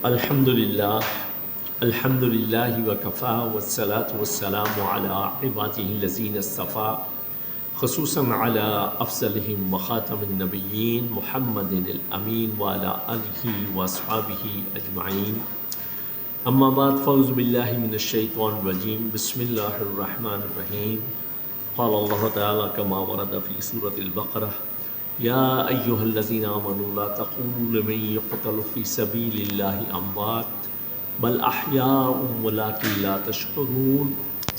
الحمدللہ الحمدللہ وکفا والصلاة والسلام علی عباده الذین اصطفیٰ خصوصاً علی افضلہم وخاتم النبیین محمد الامین وعلی آلہ واصحابہ اجمعین اما بعد فاعوذ باللہ من الشیطان الرجیم بسم اللہ الرحمن الرحیم قال اللہ تعالی کما ورد فی سورة البقرہ یا ایہا الذین آمنوا لا تقولوا لمن یقتل فی سبیل اللہ اموات بل احیاء ولکن لا تشعرون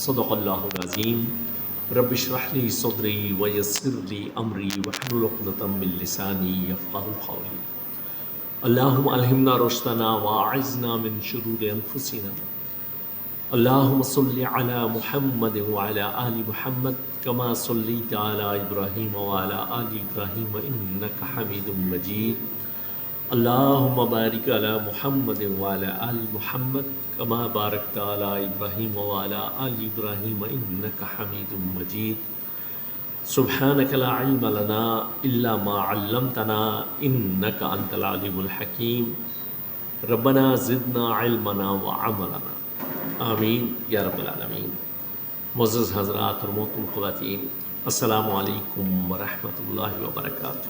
صدق اللہ العظیم رب اشرح لی صدری ویسر لی امری واحلل عقدۃ من لسانی یفقہوا قولی اللہم الہمنا رشدنا واعذنا من شرور انفسنا اللہم صلی علی محمد وعلی آل محمد کما صلیت علی ابراہیم وعلی آل ابراہیم انک حمید مجید اللہم بارک علی محمد وعلی آل محمد کما بارکت علی ابراہیم وعلی آل ابراہیم انک حمید مجید سبحانک لا علم لنا الا ما علمتنا انک انت العلیم الحکیم ربنا زدنا علمنا وعملنا آمین یا رب العالمین۔ معزز حضرات اور محترم خواتین، السلام علیکم ورحمۃ اللہ وبرکاتہ۔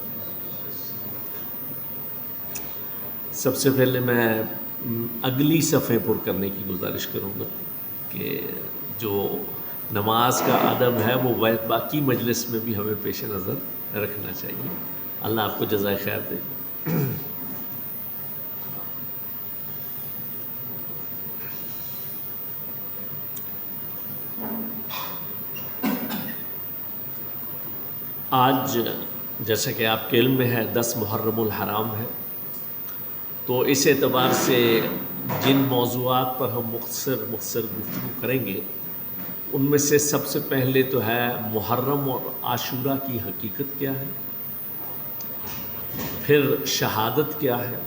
سب سے پہلے میں اگلی صفحے پر کرنے کی گزارش کروں گا کہ جو نماز کا ادب ہے وہ باقی مجلس میں بھی ہمیں پیش نظر رکھنا چاہیے۔ اللہ آپ کو جزائے خیر دے۔ آج جیسا کہ آپ کے علم میں ہے 10 محرم الحرام ہے، تو اس اعتبار سے جن موضوعات پر ہم مختصر گفتگو کریں گے ان میں سے سب سے پہلے تو ہے محرم اور عاشورہ کی حقیقت کیا ہے، پھر شہادت کیا ہے،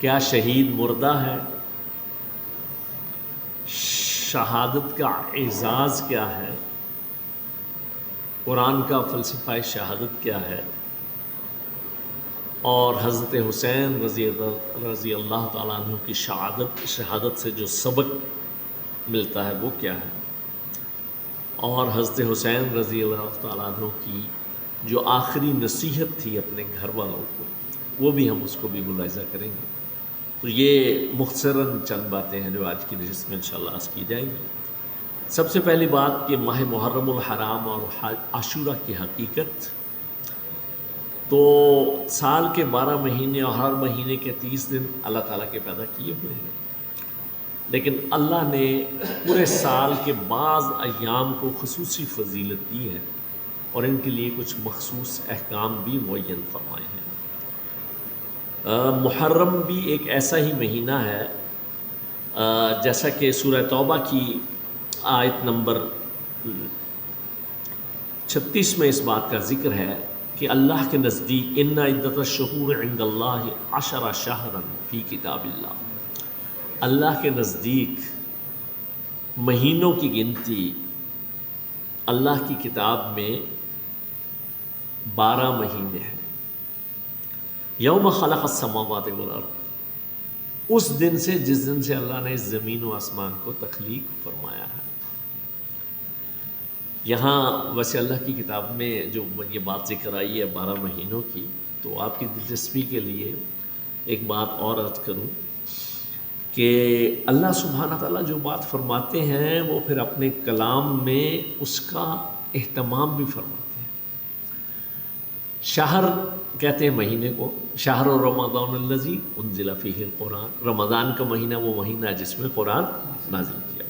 کیا شہید مردہ ہے، شہادت کا اعزاز کیا ہے، قرآن کا فلسفہ شہادت کیا ہے، اور حضرت حسین رضی اللہ تعالیٰ عنہ کی شہادت سے جو سبق ملتا ہے وہ کیا ہے، اور حضرت حسین رضی اللہ تعالیٰ عنہ کی جو آخری نصیحت تھی اپنے گھر والوں کو وہ بھی ہم اس کو بھی ملاحظہ کریں گے۔ تو یہ مختصراً چند باتیں ہیں جو آج کی نشست میں انشاءاللہ عرض کی جائیں گی۔ سب سے پہلی بات کہ ماہ محرم الحرام اور عاشورہ کی حقیقت، تو سال کے 12 مہینے اور ہر مہینے کے 30 دن اللہ تعالیٰ کے پیدا کیے ہوئے ہیں، لیکن اللہ نے پورے سال کے بعض ایام کو خصوصی فضیلت دی ہے اور ان کے لیے کچھ مخصوص احکام بھی معین فرمائے ہیں۔ محرم بھی ایک ایسا ہی مہینہ ہے جیسا کہ سورہ توبہ کی آیت نمبر 36 میں اس بات کا ذکر ہے کہ اللہ کے نزدیک ان عدۃ الشہور عند اللہ 10 شہرا فی کتاب اللہ کے نزدیک مہینوں کی گنتی اللہ کی کتاب میں 12 مہینے ہیں۔ یوم خلق السماوات والارض، اس دن سے جس دن سے اللہ نے زمین و آسمان کو تخلیق فرمایا ہے۔ یہاں ویسے اللہ کی کتاب میں جو یہ بات ذکر آئی ہے 12 مہینوں کی، تو آپ کی دلچسپی کے لیے ایک بات اور عرض کروں کہ اللہ سبحانہ تعالیٰ جو بات فرماتے ہیں وہ پھر اپنے کلام میں اس کا اہتمام بھی فرماتے ہیں۔ شہر کہتے ہیں مہینے کو، شہر رمضان الذی انزل فیہ القرآن، رمضان کا مہینہ وہ مہینہ ہے جس میں قرآن نازل کیا۔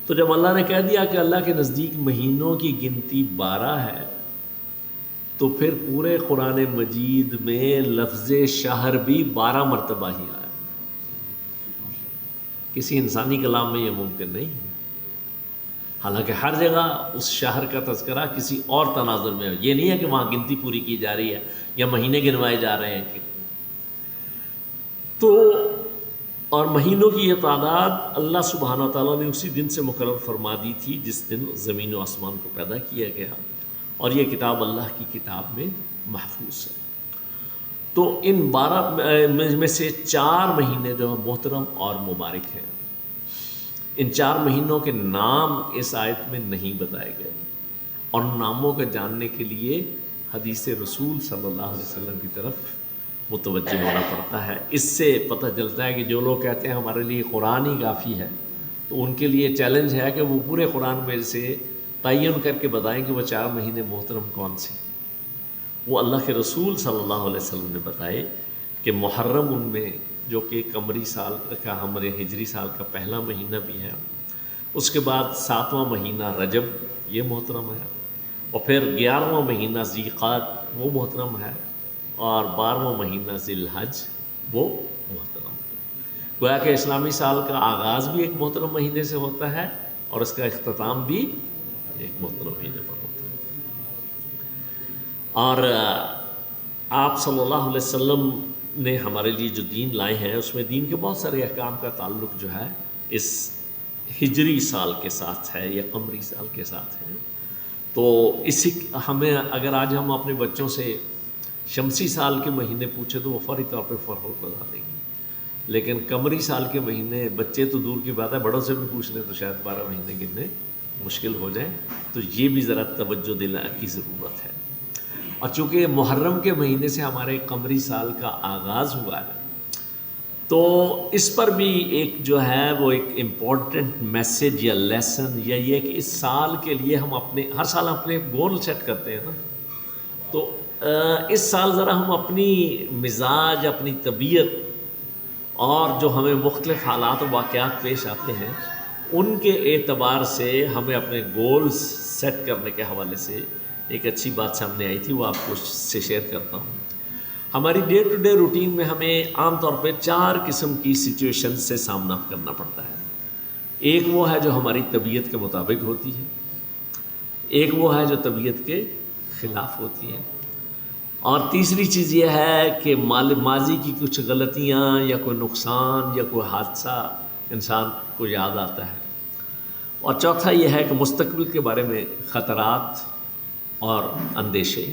تو جب اللہ نے کہہ دیا کہ اللہ کے نزدیک مہینوں کی گنتی 12 ہے، تو پھر پورے قرآن مجید میں لفظ شہر بھی 12 مرتبہ ہی آیا۔ کسی انسانی کلام میں یہ ممکن نہیں ہے، حالانکہ ہر جگہ اس شہر کا تذکرہ کسی اور تناظر میں ہے۔ یہ نہیں ہے کہ وہاں گنتی پوری کی جا رہی ہے یا مہینے گنوائے جا رہے ہیں۔ تو اور مہینوں کی یہ تعداد اللہ سبحانہ تعالیٰ نے اسی دن سے مقرر فرما دی تھی جس دن زمین و آسمان کو پیدا کیا گیا، اور یہ کتاب اللہ کی کتاب میں محفوظ ہے۔ تو ان 12 میں سے 4 مہینے جو ہیں محترم اور مبارک ہیں. ان 4 مہینوں کے نام اس آیت میں نہیں بتائے گئے، اور ناموں کا جاننے کے لیے حدیث رسول صلی اللہ علیہ وسلم کی طرف متوجہ ہونا پڑتا ہے. اس سے پتہ چلتا ہے کہ جو لوگ کہتے ہیں ہمارے لیے قرآن ہی کافی ہے، تو ان کے لیے چیلنج ہے کہ وہ پورے قرآن میں سے تعین کر کے بتائیں کہ وہ 4 مہینے محترم کون سے. وہ اللہ کے رسول صلی اللہ علیہ وسلم نے بتائے کہ محرم ان میں، جو کہ قمری سال کا ہمارے ہجری سال کا پہلا مہینہ بھی ہے، اس کے بعد 7واں مہینہ رجب یہ محترم ہے، اور پھر 11واں مہینہ ذی القعدہ وہ محترم ہے، اور 12واں مہینہ ذی الحج وہ محترم ہے. گویا کہ اسلامی سال کا آغاز بھی ایک محترم مہینے سے ہوتا ہے، اور اس کا اختتام بھی ایک محترم مہینے پر ہوتا ہے. اور آپ صلی اللہ علیہ وسلم نے ہمارے لیے جو دین لائے ہیں، اس میں دین کے بہت سارے احکام کا تعلق جو ہے اس ہجری سال کے ساتھ ہے یا قمری سال کے ساتھ ہے. تو اسی ہمیں اگر آج ہم اپنے بچوں سے شمسی سال کے مہینے پوچھیں تو وہ فوری طور پہ فوراً بتا دیں گے، لیکن قمری سال کے مہینے بچے تو دور کی بات ہے، بڑوں سے بھی پوچھ لیں تو شاید 12 مہینے گننے مشکل ہو جائیں. تو یہ بھی ذرا توجہ دلانے کی ضرورت ہے. اور چونکہ محرم کے مہینے سے ہمارے قمری سال کا آغاز ہوا ہے، تو اس پر بھی ایک جو ہے وہ ایک امپورٹنٹ میسیج یا لیسن یا یہ کہ اس سال کے لیے ہم ہر سال اپنے گول سیٹ کرتے ہیں نا، تو اس سال ذرا ہم اپنی مزاج، اپنی طبیعت اور جو ہمیں مختلف حالات و واقعات پیش آتے ہیں ان کے اعتبار سے ہمیں اپنے گولز سیٹ کرنے کے حوالے سے ایک اچھی بات سامنے آئی تھی، وہ آپ کو سے شیئر کرتا ہوں. ہماری ڈے ٹو ڈے روٹین میں ہمیں عام طور پہ 4 قسم کی سچویشن سے سامنا کرنا پڑتا ہے. ایک وہ ہے جو ہماری طبیعت کے مطابق ہوتی ہے، ایک وہ ہے جو طبیعت کے خلاف ہوتی ہے، اور تیسری چیز یہ ہے کہ ماضی کی کچھ غلطیاں یا کوئی نقصان یا کوئی حادثہ انسان کو یاد آتا ہے، اور چوتھا یہ ہے کہ مستقبل کے بارے میں خطرات اور اندیشے.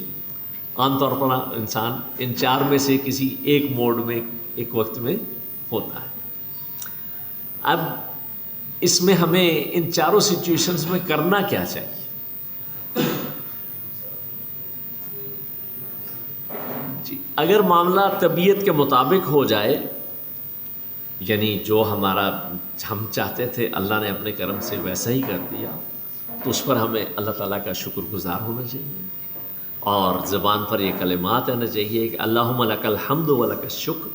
عام طور پر انسان ان 4 میں سے کسی ایک موڈ میں ایک وقت میں ہوتا ہے. اب اس میں ہمیں ان 4 سچویشنز میں کرنا کیا چاہیے؟ اگر معاملہ طبیعت کے مطابق ہو جائے، یعنی جو ہم چاہتے تھے اللہ نے اپنے کرم سے ویسا ہی کر دیا، تو اس پر ہمیں اللہ تعالیٰ کا شکر گزار ہونا چاہیے، اور زبان پر یہ کلمات آنا چاہیے کہ اللہم لک الحمد و لک الشکر،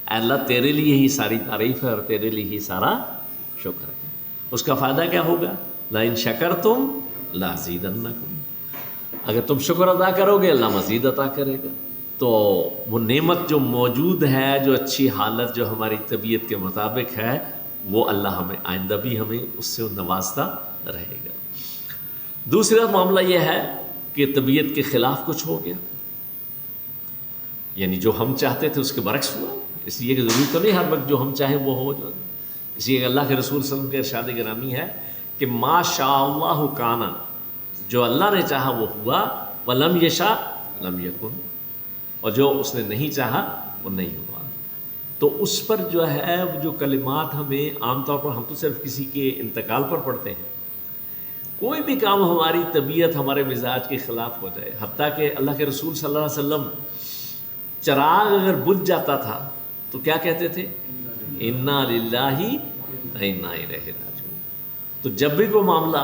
اے اللہ تیرے لیے ہی ساری تعریف ہے اور تیرے لیے ہی سارا شکر ہے. اس کا فائدہ کیا ہوگا؟ لئن شکرتم لازیدنکم، اگر تم شکر ادا کرو گے اللہ مزید عطا کرے گا. تو وہ نعمت جو موجود ہے، جو اچھی حالت جو ہماری طبیعت کے مطابق ہے، وہ اللہ ہمیں آئندہ بھی ہمیں اس سے نوازتا رہے گا. دوسرا معاملہ یہ ہے کہ طبیعت کے خلاف کچھ ہو گیا، یعنی جو ہم چاہتے تھے اس کے برعکس ہوا. اس لیے کہ ضروری تو نہیں ہر وقت جو ہم چاہیں وہ ہو جائے. اس لیے کہ اللہ کے رسول صلی اللہ علیہ وسلم کے ارشاد گرامی ہے کہ ما شاء اللہ کان، جو اللہ نے چاہا وہ ہوا، ولم یشاء لم یکن، اور جو اس نے نہیں چاہا وہ نہیں ہوا. تو اس پر جو ہے جو کلمات ہمیں عام طور پر ہم تو صرف کسی کے انتقال پر پڑھتے ہیں. کوئی بھی کام ہماری طبیعت ہمارے مزاج کے خلاف ہو جائے، حتیٰ کہ اللہ کے رسول صلی اللہ علیہ وسلم چراغ اگر بجھ جاتا تھا تو کیا کہتے تھے؟ انا للہ و انا الیہ راجعون. تو جب بھی کوئی معاملہ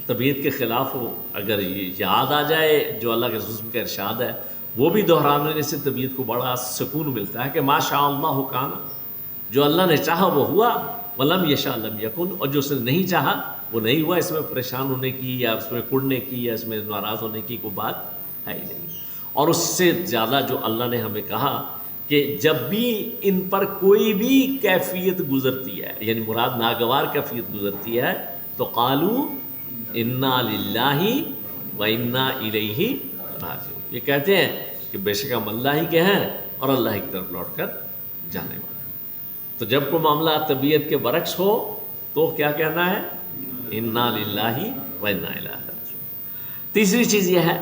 طبیعت کے خلاف ہو، اگر یہ یاد آ جائے جو اللہ کے رسول کا ارشاد ہے، وہ بھی دہرانے سے طبیعت کو بڑا سکون ملتا ہے کہ ما شاء اللہ کان، جو اللہ نے چاہا وہ ہوا، ولم یشاء لم یکن، اور جو اس نے نہیں چاہا وہ نہیں ہوا. اس میں پریشان ہونے کی یا اس میں کڑنے کی یا اس میں ناراض ہونے کی کوئی بات ہے ہی نہیں. اور اس سے زیادہ جو اللہ نے ہمیں کہا کہ جب بھی ان پر کوئی بھی کیفیت گزرتی ہے، یعنی مراد ناگوار کیفیت گزرتی ہے، تو قالوا انا للہ و انا الیہ راجعون. یہ کہتے ہیں کہ بے شک ہم اللہ ہی کے ہیں اور اللہ کی طرف لوٹ کر جانے والے ہیں. تو جب کوئی معاملہ طبیعت کے برعکس ہو تو کیا کہنا ہے؟ انا للہ و انا الیہ راجعون. تیسری چیز یہ ہے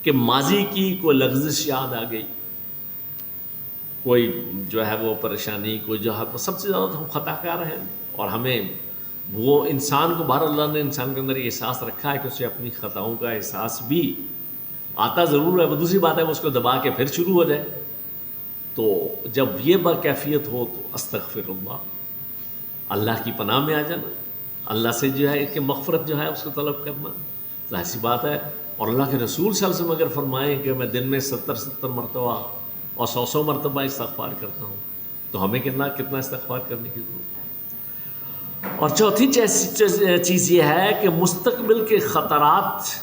کہ ماضی کی کوئی لغزش یاد آ گئی، کوئی جو ہے وہ پریشانی، کوئی جو ہے سب سے زیادہ تو ہم خطا کار ہیں، اور ہمیں وہ انسان کو بہر اللہ نے انسان کے اندر یہ احساس رکھا ہے کہ اسے اپنی خطاؤں کا احساس بھی آتا ضرور ہے، وہ دوسری بات ہے وہ اس کو دبا کے پھر شروع ہو جائے. تو جب یہ باکیفیت ہو تو استغفر اللہ کی پناہ میں آ جانا، اللہ سے جو ہے کہ مغفرت جو ہے اس کو طلب کرنا، ظاہر سی بات ہے. اور اللہ کے رسول صلی اللہ علیہ وسلم اگر فرمائیں کہ میں دن میں 70 مرتبہ اور 100 مرتبہ استغفار کرتا ہوں، تو ہمیں کتنا استغفار کرنے کی ضرورت ہے. اور چوتھی چیز یہ ہے کہ مستقبل کے خطرات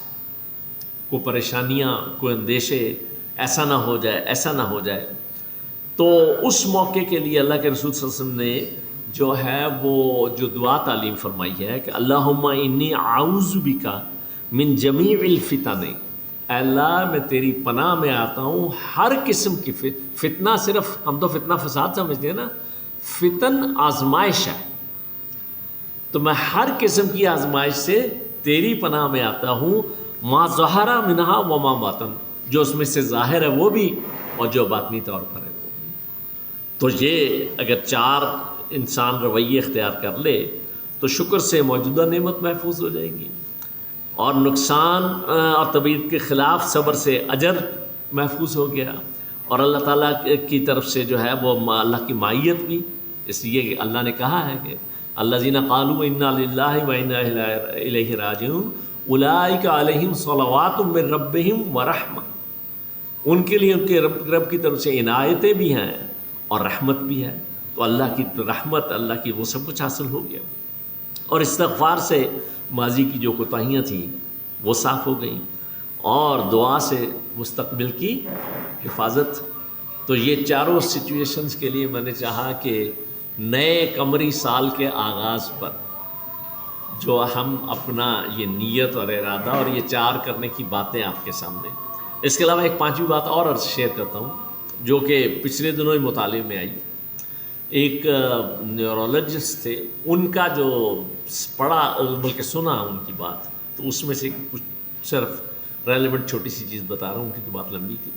کو، پریشانیاں کو، اندیشے ایسا نہ ہو جائے تو اس موقع کے لیے اللہ کے رسول صلی اللہ علیہ وسلم نے جو ہے وہ جو دعا تعلیم فرمائی ہے کہ اللہم انی اعوذ بک من جمیع الفتن، اے اللہ میں تیری پناہ میں آتا ہوں ہر قسم کی فتنہ. صرف ہم تو فتنہ فساد سمجھتے ہیں نا، فتن آزمائش ہے، تو میں ہر قسم کی آزمائش سے تیری پناہ میں آتا ہوں، ما ظہر منہا وما باطن، جو اس میں سے ظاہر ہے وہ بھی اور جو باطنی طور پر ہے وہ بھی. تو یہ اگر 4 انسان رویے اختیار کر لے تو شکر سے موجودہ نعمت محفوظ ہو جائے گی، اور نقصان اور طبیعت کے خلاف صبر سے اجر محفوظ ہو گیا، اور اللہ تعالیٰ کی طرف سے جو ہے وہ اللہ کی معیت بھی. اس لیے کہ اللہ نے کہا ہے کہ الذین قالوا انا للہ و انا الیہ راجعون اولئک علیہم صلوات من ربہم ورحمہ، ان کے لیے ان کے رب کی طرف سے عنایتیں بھی ہیں اور رحمت بھی ہے. تو اللہ کی رحمت، اللہ کی وہ سب کچھ حاصل ہو گیا. اور استغفار سے ماضی کی جو کوتاہیاں تھیں وہ صاف ہو گئیں، اور دعا سے مستقبل کی حفاظت. تو یہ چاروں سچویشنز کے لیے میں نے چاہا کہ نئے قمری سال کے آغاز پر جو ہم اپنا یہ نیت اور ارادہ اور یہ 4 کرنے کی باتیں آپ کے سامنے. اس کے علاوہ ایک 5ویں بات اور شیئر کرتا ہوں جو کہ پچھلے دنوں ہی مطالعے میں آئی. ایک نیورولوجسٹ تھے، ان کا جو پڑھا بلکہ سنا ان کی بات، تو اس میں سے کچھ صرف ریلیونٹ چھوٹی سی چیز بتا رہا ہوں، ان کی تو بات لمبی تھی.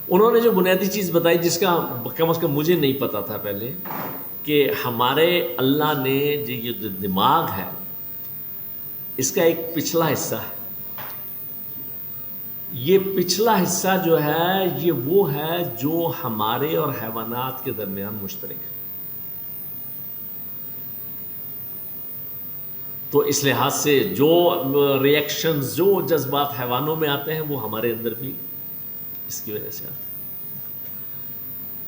انہوں نے جو بنیادی چیز بتائی جس کا کم از کم مجھے نہیں پتا تھا پہلے، کہ ہمارے اللہ نے جو یہ دماغ ہے اس کا ایک پچھلا حصہ ہے. یہ پچھلا حصہ جو ہے یہ وہ ہے جو ہمارے اور حیوانات کے درمیان مشترک ہے. تو اس لحاظ سے جو ریئیکشنز، جو جذبات حیوانوں میں آتے ہیں وہ ہمارے اندر بھی اس کی وجہ سے آتے ہیں.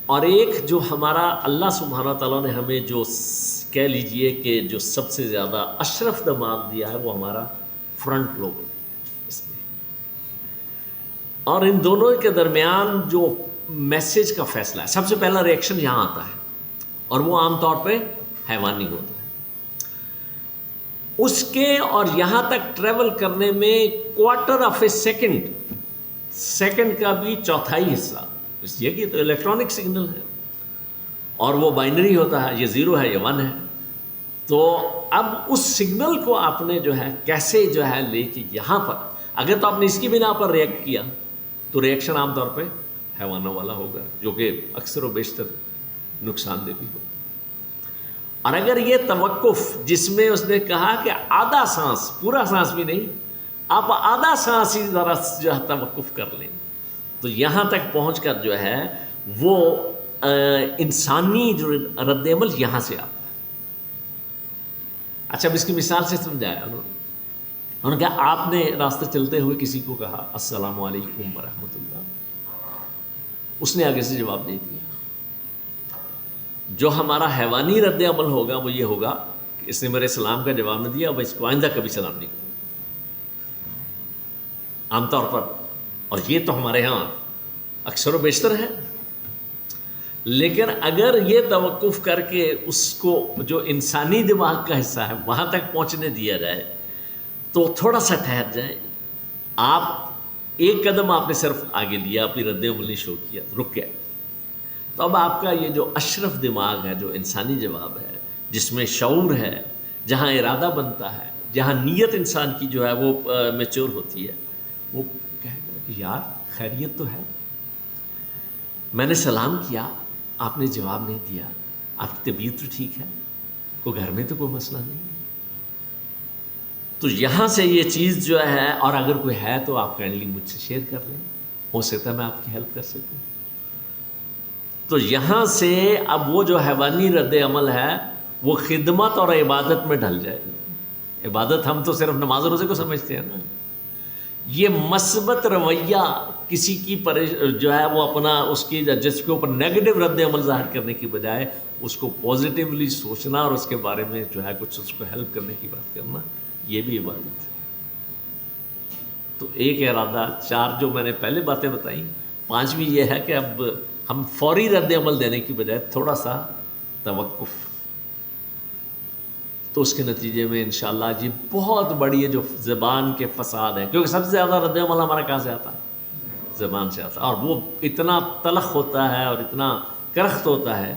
اور ایک جو ہمارا اللہ سبحانہ تعالیٰ نے ہمیں جو کہہ لیجئے کہ جو سب سے زیادہ اشرف دماغ دیا ہے وہ ہمارا فرنٹ لوب اس میں. اور ان دونوں کے درمیان جو میسیج کا فیصلہ ہے، سب سے پہلا ریئیکشن یہاں آتا ہے، اور وہ عام طور پہ حیوانی ہوتا ہے. اس کے اور یہاں تک ٹریول کرنے میں کوارٹر آف اے سیکنڈ کا بھی چوتھائی حصہ، اس لیے کہ تو الیکٹرانک سگنل ہے اور وہ بائنری ہوتا ہے، یہ 0 ہے، یہ 1 ہے. تو اب اس سگنل کو آپ نے جو ہے کیسے جو ہے لے کے یہاں پر، اگر تو آپ نے اس کی بنا پر ریئیکٹ کیا تو ریئیکشن عام طور پہ حیوانوں والا ہوگا، جو کہ اکثر و بیشتر نقصان دہ بھی ہوگا. اور اگر یہ توقف جس میں اس نے کہا کہ آدھا سانس، پورا سانس بھی نہیں، آپ آدھا سانس ہی ذرا جو ہے توقف کر لیں، تو یہاں تک پہنچ کر جو ہے وہ انسانی جو رد عمل یہاں سے آتا ہے. اچھا اب اس کی مثال سے سمجھایا انہوں نے کہا آپ نے راستے چلتے ہوئے کسی کو کہا السلام علیکم ورحمۃ اللہ، اس نے آگے سے جواب نہیں دیا. جو ہمارا حیوانی رد عمل ہوگا وہ یہ ہوگا کہ اس نے میرے سلام کا جواب نہ دیا، اب اس کو آئندہ کبھی سلام نہیں کروں عام طور پر. اور یہ تو ہمارے ہاں اکثر و بیشتر ہے. لیکن اگر یہ توقف کر کے اس کو جو انسانی دماغ کا حصہ ہے وہاں تک پہنچنے دیا جائے تو تھوڑا سا ٹھہر جائیں آپ، ایک قدم آپ نے صرف آگے لیا، اپنی رد عمل شو کیا، رک گئے. تو اب آپ کا یہ جو اشرف دماغ ہے، جو انسانی جواب ہے، جس میں شعور ہے، جہاں ارادہ بنتا ہے، جہاں نیت انسان کی جو ہے وہ میچور ہوتی ہے، وہ کہے گا کہ یار خیریت تو ہے. میں نے سلام کیا، آپ نے جواب نہیں دیا، آپ کی طبیعت تو ٹھیک ہے، کوئی گھر میں تو کوئی مسئلہ نہیں ہے؟ تو یہاں سے یہ چیز جو ہے، اور اگر کوئی ہے تو آپ کائنڈلی مجھ سے شیئر کر لیں، ہو سکتا ہے میں آپ کی ہیلپ کر سکوں۔ تو یہاں سے اب وہ جو حیوانی رد عمل ہے وہ خدمت اور عبادت میں ڈھل جائے گی۔ عبادت ہم تو صرف نماز و روزے کو سمجھتے ہیں نا، یہ مثبت رویہ کسی کی جو ہے وہ اپنا اس کی جس کے اوپر نیگیٹو رد عمل ظاہر کرنے کی بجائے اس کو پازیٹیولی سوچنا اور اس کے بارے میں جو ہے کچھ اس کو ہیلپ کرنے کی بات کرنا، یہ بھی عبادت ہے۔ تو ایک ارادہ، 4 جو میں نے پہلے باتیں بتائیں، 5ویں یہ ہے کہ اب ہم فوری رد عمل دینے کی بجائے تھوڑا سا توقف، تو اس کے نتیجے میں انشاءاللہ یہ بہت بڑی ہے جو زبان کے فساد ہیں، کیونکہ سب سے زیادہ رد عمل ہمارا کہاں سے آتا ہے؟ زبان سے آتا ہے، اور وہ اتنا تلخ ہوتا ہے اور اتنا کرخت ہوتا ہے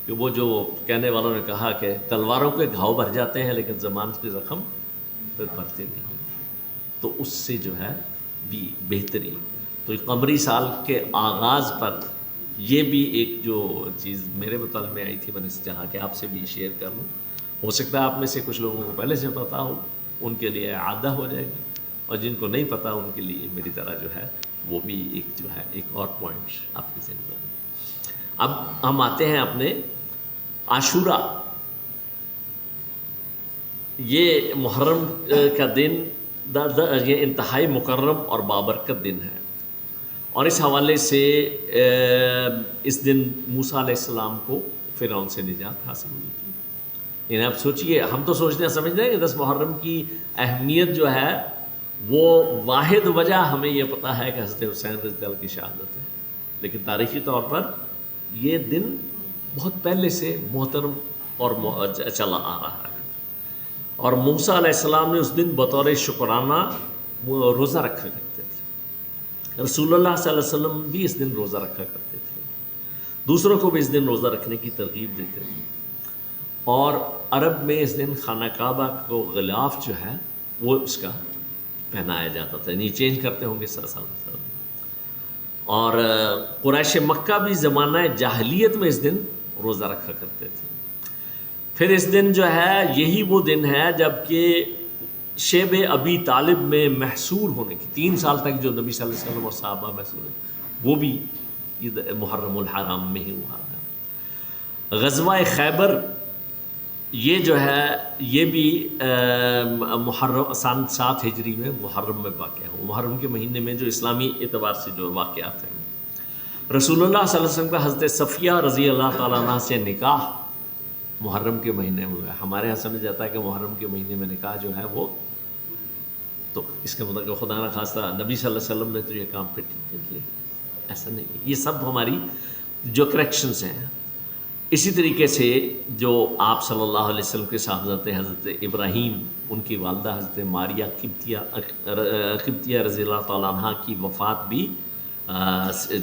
کہ وہ جو کہنے والوں نے کہا کہ تلواروں کے گھاؤ بھر جاتے ہیں لیکن زبان کے زخم پھر بھرتے نہیں، تو اس سے جو ہے بھی بہتری۔ تو قمری سال کے آغاز پر یہ بھی ایک جو چیز میرے مطالعے میں آئی تھی، میں نے چاہا کہ آپ سے بھی شیئر کر لوں، ہو سکتا ہے آپ میں سے کچھ لوگوں کو پہلے سے پتہ ہو، ان کے لیے عادہ ہو جائے گی، اور جن کو نہیں پتہ ان کے لیے میری طرح جو ہے وہ بھی ایک جو ہے ایک اور پوائنٹ آپ کی ذہن میں۔ اب ہم آتے ہیں اپنے عاشورہ۔ یہ محرم کا دن یہ انتہائی مکرم اور بابرکت دن ہے، اور اس حوالے سے اس دن موسیٰ علیہ السلام کو فرعون سے نجات حاصل ہوئی تھی۔ یعنی آپ سوچئے، ہم تو سوچتے ہیں سمجھتے ہیں کہ 10 محرم کی اہمیت جو ہے وہ واحد وجہ ہمیں یہ پتہ ہے کہ حضرت حسین رضی اللہ کی شہادت ہے، لیکن تاریخی طور پر یہ دن بہت پہلے سے محترم اور چلا آ رہا ہے، اور موسیٰ علیہ السلام نے اس دن بطور شکرانہ روزہ رکھا کرتے تھے۔ رسول اللہ صلی اللہ علیہ وسلم بھی اس دن روزہ رکھا کرتے تھے، دوسروں کو بھی اس دن روزہ رکھنے کی ترغیب دیتے تھے، اور عرب میں اس دن خانہ کعبہ کو غلاف جو ہے وہ اس کا پہنایا جاتا تھا، یعنی چینج کرتے ہوں گے سال۔ اور قریش مکہ بھی زمانہ جاہلیت میں اس دن روزہ رکھا کرتے تھے۔ پھر اس دن جو ہے یہی وہ دن ہے جب کہ شیب ابی طالب میں محصور ہونے کی 3 سال تک جو نبی صلی اللہ علیہ وسلم اور صحابہ محصور ہیں وہ بھی محرم الحرام میں ہی ہوا ہے۔ غزوہ خیبر یہ جو ہے یہ بھی محرم سن 7 ہجری میں محرم میں واقع ہے، محرم کے مہینے میں جو اسلامی اعتبار سے جو واقعات ہیں۔ رسول اللہ صلی اللہ علیہ وسلم کا حضرت صفیہ رضی اللہ تعالیٰ عنہ سے نکاح محرم کے مہینے میں ہوا ہے۔ ہمارے یہاں سمجھ جاتا ہے کہ محرم کے مہینے میں نکاح جو ہے وہ، تو اس کا مطلب کہ خدا نہ خواستہ نبی صلی اللہ علیہ وسلم نے تو یہ کام پھر ٹھیک نہیں کیا، ایسا نہیں ہے، یہ سب ہماری جو کریکشنز ہیں۔ اسی طریقے سے جو آپ صلی اللہ علیہ وسلم کے صاحبزاد حضرت ابراہیم، ان کی والدہ حضرت ماریہ قبطیہ رضی اللہ تعالیٰ عنہ کی وفات بھی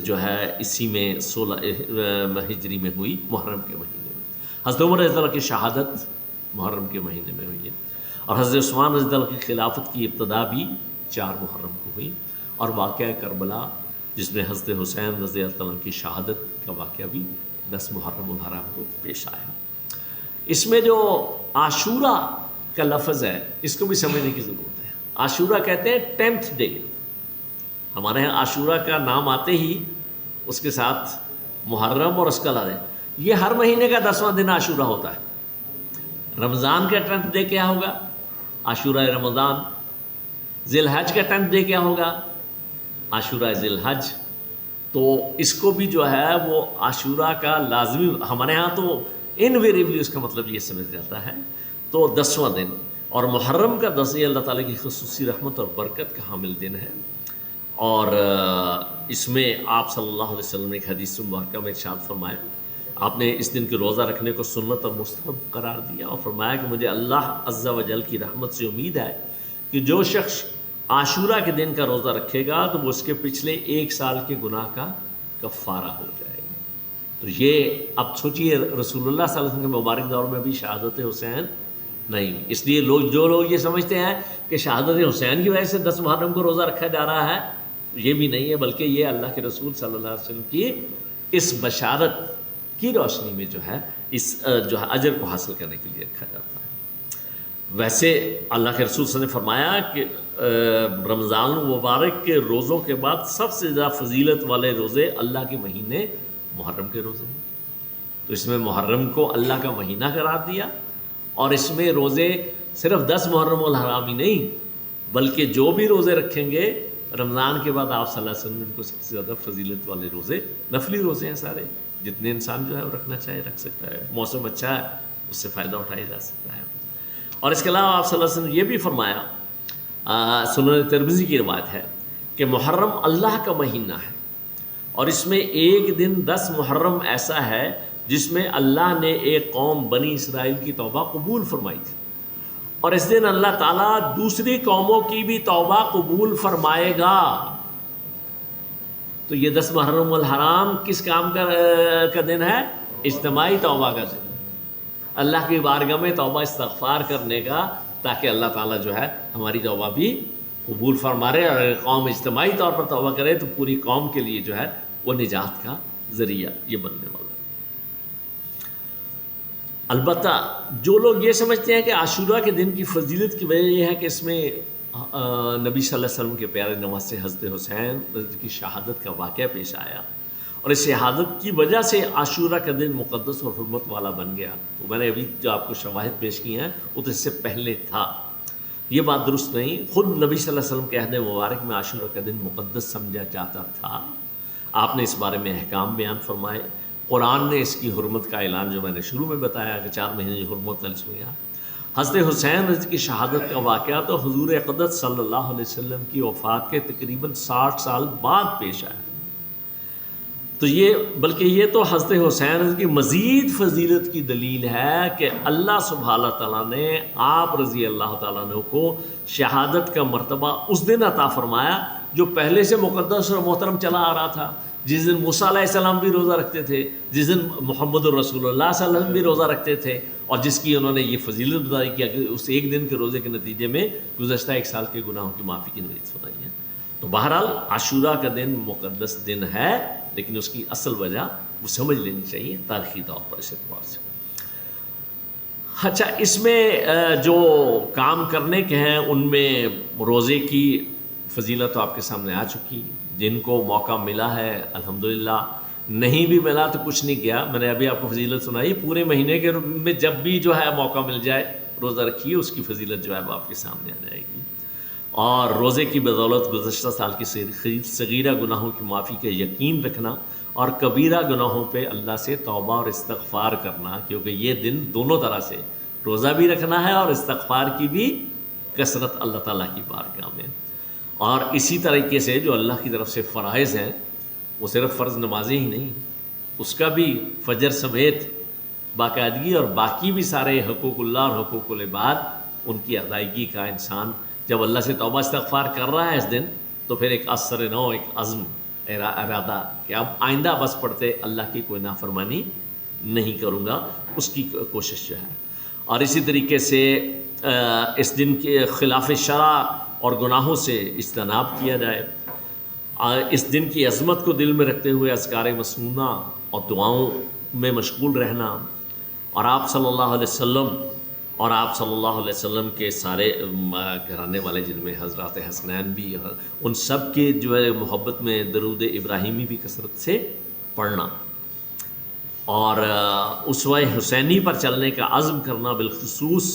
جو ہے اسی میں 16 ہجری میں ہوئی، محرم کے مہینے میں۔ حضرت عمر رضی اللہ کی شہادت محرم کے مہینے میں ہوئی ہے، اور حضرت عثمان رضی اللہ کی خلافت کی ابتدا بھی 4 محرم کو ہوئی، اور واقعہ کربلا جس میں حضرت حسین رضی اللہ عنہ کی شہادت کا واقعہ بھی 10 محرم الحرام کو پیش آیا۔ اس میں جو عاشورہ کا لفظ ہے اس کو بھی سمجھنے کی ضرورت ہے۔ عاشورہ کہتے ہیں 10th ڈے، ہمارے یہاں عاشورہ کا نام آتے ہی اس کے ساتھ محرم اور اس کا لازم، یہ ہر مہینے کا 10واں دن عاشورہ ہوتا ہے۔ رمضان کا 10th ڈے کیا ہوگا؟ عاشورہ رمضان۔ ذی الحج کا 10th ڈے کیا ہوگا؟ عاشورہ ذی الحج۔ تو اس کو بھی جو ہے وہ عاشورہ کا لازمی، ہمارے ہاں تو انویریبلی اس کا مطلب یہ سمجھ جاتا ہے، تو 10واں دن، اور محرم کا 10 اللہ تعالیٰ کی خصوصی رحمت اور برکت کا حامل دن ہے۔ اور اس میں آپ صلی اللہ علیہ وسلم نے ایک حدیث مبارکہ میں ارشاد فرمایا، آپ نے اس دن کے روزہ رکھنے کو سنت اور مستحب قرار دیا، اور فرمایا کہ مجھے اللہ عز و جل کی رحمت سے امید ہے کہ جو شخص عاشورہ کے دن کا روزہ رکھے گا تو وہ اس کے پچھلے 1 سال کے گناہ کا کفارہ ہو جائے گا۔ تو یہ اب سوچئے رسول اللہ صلی اللہ علیہ وسلم کے مبارک دور میں بھی شہادت حسین نہیں، اس لیے جو لوگ یہ سمجھتے ہیں کہ شہادت حسین کی وجہ سے 10 محرم کو روزہ رکھا جا رہا ہے، یہ بھی نہیں ہے، بلکہ یہ اللہ کے رسول صلی اللہ علیہ وسلم کی اس بشارت کی روشنی میں جو ہے اس جو ہے اجر کو حاصل کرنے کے لیے رکھا جاتا ہے۔ ویسے اللہ کے رسول صلی اللہ علیہ وسلم نے فرمایا کہ رمضان المبارک کے روزوں کے بعد سب سے زیادہ فضیلت والے روزے اللہ کے مہینے محرم کے روزے ہیں۔ تو اس میں محرم کو اللہ کا مہینہ قرار دیا، اور اس میں روزے صرف 10 محرم الحرام ہی نہیں بلکہ جو بھی روزے رکھیں گے رمضان کے بعد آپ صلی اللہ علیہ وسلم نے ان کو سب سے زیادہ فضیلت والے روزے، نفلی روزے ہیں سارے، جتنے انسان جو ہے وہ رکھنا چاہے رکھ سکتا ہے، موسم اچھا ہے اس سے فائدہ اٹھایا جا سکتا ہے۔ اور اس کے علاوہ آپ صلی اللہ علیہ وسلم نے یہ بھی فرمایا، سنن ترمذی کی روایت ہے کہ محرم اللہ کا مہینہ ہے، اور اس میں ایک دن 10 محرم ایسا ہے جس میں اللہ نے ایک قوم بنی اسرائیل کی توبہ قبول فرمائی تھی، اور اس دن اللہ تعالیٰ دوسری قوموں کی بھی توبہ قبول فرمائے گا۔ تو یہ 10 محرم الحرام کس کام کا دن ہے؟ اجتماعی توبہ کا دن، اللہ کی بارگاہ میں توبہ استغفار کرنے کا، تاکہ اللہ تعالیٰ جو ہے ہماری توبہ بھی قبول فرمائے، اور اگر قوم اجتماعی طور پر توبہ کرے تو پوری قوم کے لیے جو ہے وہ نجات کا ذریعہ یہ بننے والا ہے۔ البتہ جو لوگ یہ سمجھتے ہیں کہ عاشورہ کے دن کی فضیلت کی وجہ یہ ہے کہ اس میں نبی صلی اللہ علیہ وسلم کے پیارے نواسے حضرت حسین کی شہادت کا واقعہ پیش آیا، اور اس شہادت کی وجہ سے عاشورہ کا دن مقدس اور حرمت والا بن گیا، تو میں نے ابھی جو آپ کو شواہد پیش کی ہیں وہ تو اس سے پہلے تھا، یہ بات درست نہیں۔ خود نبی صلی اللہ علیہ وسلم کے عہد مبارک میں عاشورہ کا دن مقدس سمجھا جاتا تھا، آپ نے اس بارے میں احکام بیان فرمائے، قرآن نے اس کی حرمت کا اعلان جو میں نے شروع میں بتایا کہ 4 مہینے حرمت ہے۔ حضرت حسین رضی کی شہادت کا واقعہ تو حضور اقدس صلی اللہ علیہ وسلم کی وفات کے تقریباً 60 سال بعد پیش آیا، تو یہ بلکہ یہ تو حضرت حسین رضی کی مزید فضیلت کی دلیل ہے کہ اللہ سبحانہ تعالیٰ نے آپ رضی اللہ تعالیٰ عنہ کو شہادت کا مرتبہ اس دن عطا فرمایا جو پہلے سے مقدس اور محترم چلا آ رہا تھا، جس دن موسیٰ علیہ السلام بھی روزہ رکھتے تھے، جس دن محمد الرسول اللہ صلی اللہ علیہ وسلم بھی روزہ رکھتے تھے، اور جس کی انہوں نے یہ فضیلت بتائی کہ اس ایک دن کے روزے کے نتیجے میں گزشتہ 1 سال کے گناہوں کی معافی کی نوید سنائی ہے۔ تو بہرحال عاشورہ کا دن مقدس دن ہے، لیکن اس کی اصل وجہ وہ سمجھ لینی چاہیے تاریخی طور پر اس اعتبار سے۔ اچھا، اس میں جو کام کرنے کے ہیں ان میں روزے کی فضیلت تو آپ کے سامنے آ چکی، جن کو موقع ملا ہے الحمدللہ، نہیں بھی ملا تو کچھ نہیں کیا، میں نے ابھی آپ کو فضیلت سنائی، پورے مہینے کے میں جب بھی جو ہے موقع مل جائے روزہ رکھیے، اس کی فضیلت جو ہے وہ آپ کے سامنے آ جائے گی۔ اور روزے کی بدولت گزشتہ سال کی صغیرہ گناہوں کی معافی کا یقین رکھنا، اور کبیرہ گناہوں پہ اللہ سے توبہ اور استغفار کرنا، کیونکہ یہ دن دونوں طرح سے روزہ بھی رکھنا ہے اور استغفار کی بھی کثرت اللہ تعالیٰ کی بارگاہ میں۔ اور اسی طریقے سے جو اللہ کی طرف سے فرائض ہیں، وہ صرف فرض نمازیں ہی نہیں، اس کا بھی فجر سمیت باقاعدگی، اور باقی بھی سارے حقوق اللہ اور حقوق العباد ان کی ادائیگی کا انسان جب اللہ سے توبہ استغفار کر رہا ہے اس دن، تو پھر ایک اثر نو، ایک عزم، ارادہ کہ اب آئندہ بس پڑتے اللہ کی کوئی نافرمانی نہیں کروں گا، اس کی کوشش جو ہے۔ اور اسی طریقے سے اس دن کے خلاف شرع اور گناہوں سے اجتناب کیا جائے، اس دن کی عظمت کو دل میں رکھتے ہوئے اذکار مسنونہ اور دعاؤں میں مشغول رہنا، اور آپ صلی اللہ علیہ وسلم اور آپ صلی اللہ علیہ وسلم کے سارے گھرانے والے جن میں حضرات حسنین بھی، ان سب کے جو ہے محبت میں درود ابراہیمی بھی کثرت سے پڑھنا، اور اسوہ حسینی پر چلنے کا عزم کرنا، بالخصوص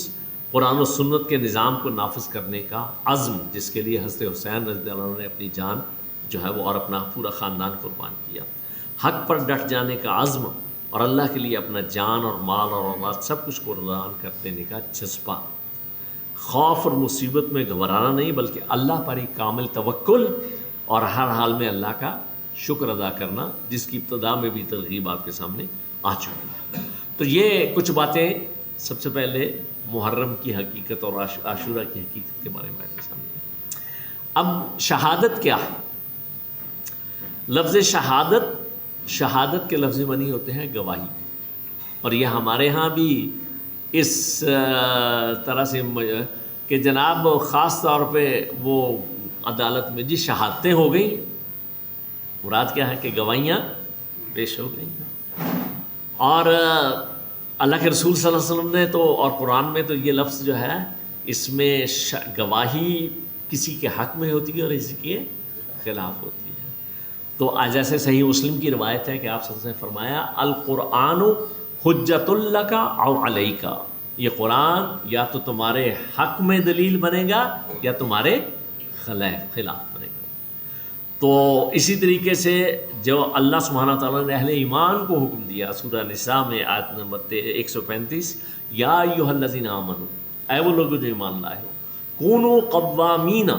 قرآن و سنت کے نظام کو نافذ کرنے کا عزم، جس کے لیے حضرت حسین رضی اللہ عنہ نے اپنی جان جو ہے وہ اور اپنا پورا خاندان قربان کیا، حق پر ڈٹ جانے کا عزم، اور اللہ کے لیے اپنا جان اور مال اور اولاد سب کچھ قربان کر دینے کا جذبہ، خوف اور مصیبت میں گھبرانا نہیں بلکہ اللہ پر ہی کامل توکل، اور ہر حال میں اللہ کا شکر ادا کرنا، جس کی ابتدا میں بھی ترغیب آپ کے سامنے آ چکی ہے۔ تو یہ کچھ باتیں سب سے پہلے محرم کی حقیقت اور عاشورہ کی حقیقت کے بارے میں آپ کے سامنے ہے۔ اب شہادت کیا ہے؟ لفظ شہادت کے لفظ معنی ہوتے ہیں گواہی، اور یہ ہمارے ہاں بھی اس طرح سے کہ جناب خاص طور پہ وہ عدالت میں جی شہادتیں ہو گئیں، مراد کیا ہے کہ گواہیاں پیش ہو گئی. اور اللہ کے رسول صلی اللہ علیہ وسلم نے تو اور قرآن میں تو یہ لفظ جو ہے اس میں گواہی کسی کے حق میں ہوتی ہے اور کسی کے خلاف ہوتی ہے. تو جیسے صحیح مسلم کی روایت ہے کہ آپ صلی اللہ علیہ وسلم نے فرمایا القرآن حجت لک او علیک، یہ قرآن یا تو تمہارے حق میں دلیل بنے گا یا تمہارے خلاف بنے گا. تو اسی طریقے سے جو اللہ سبحانہ تعالیٰ نے اہل ایمان کو حکم دیا سورہ نساء میں آیت نمبر 135، یا ایھا الذین آمنوا، اے وہ لوگ جو ایمان لائے ہو، کونوا قوامین،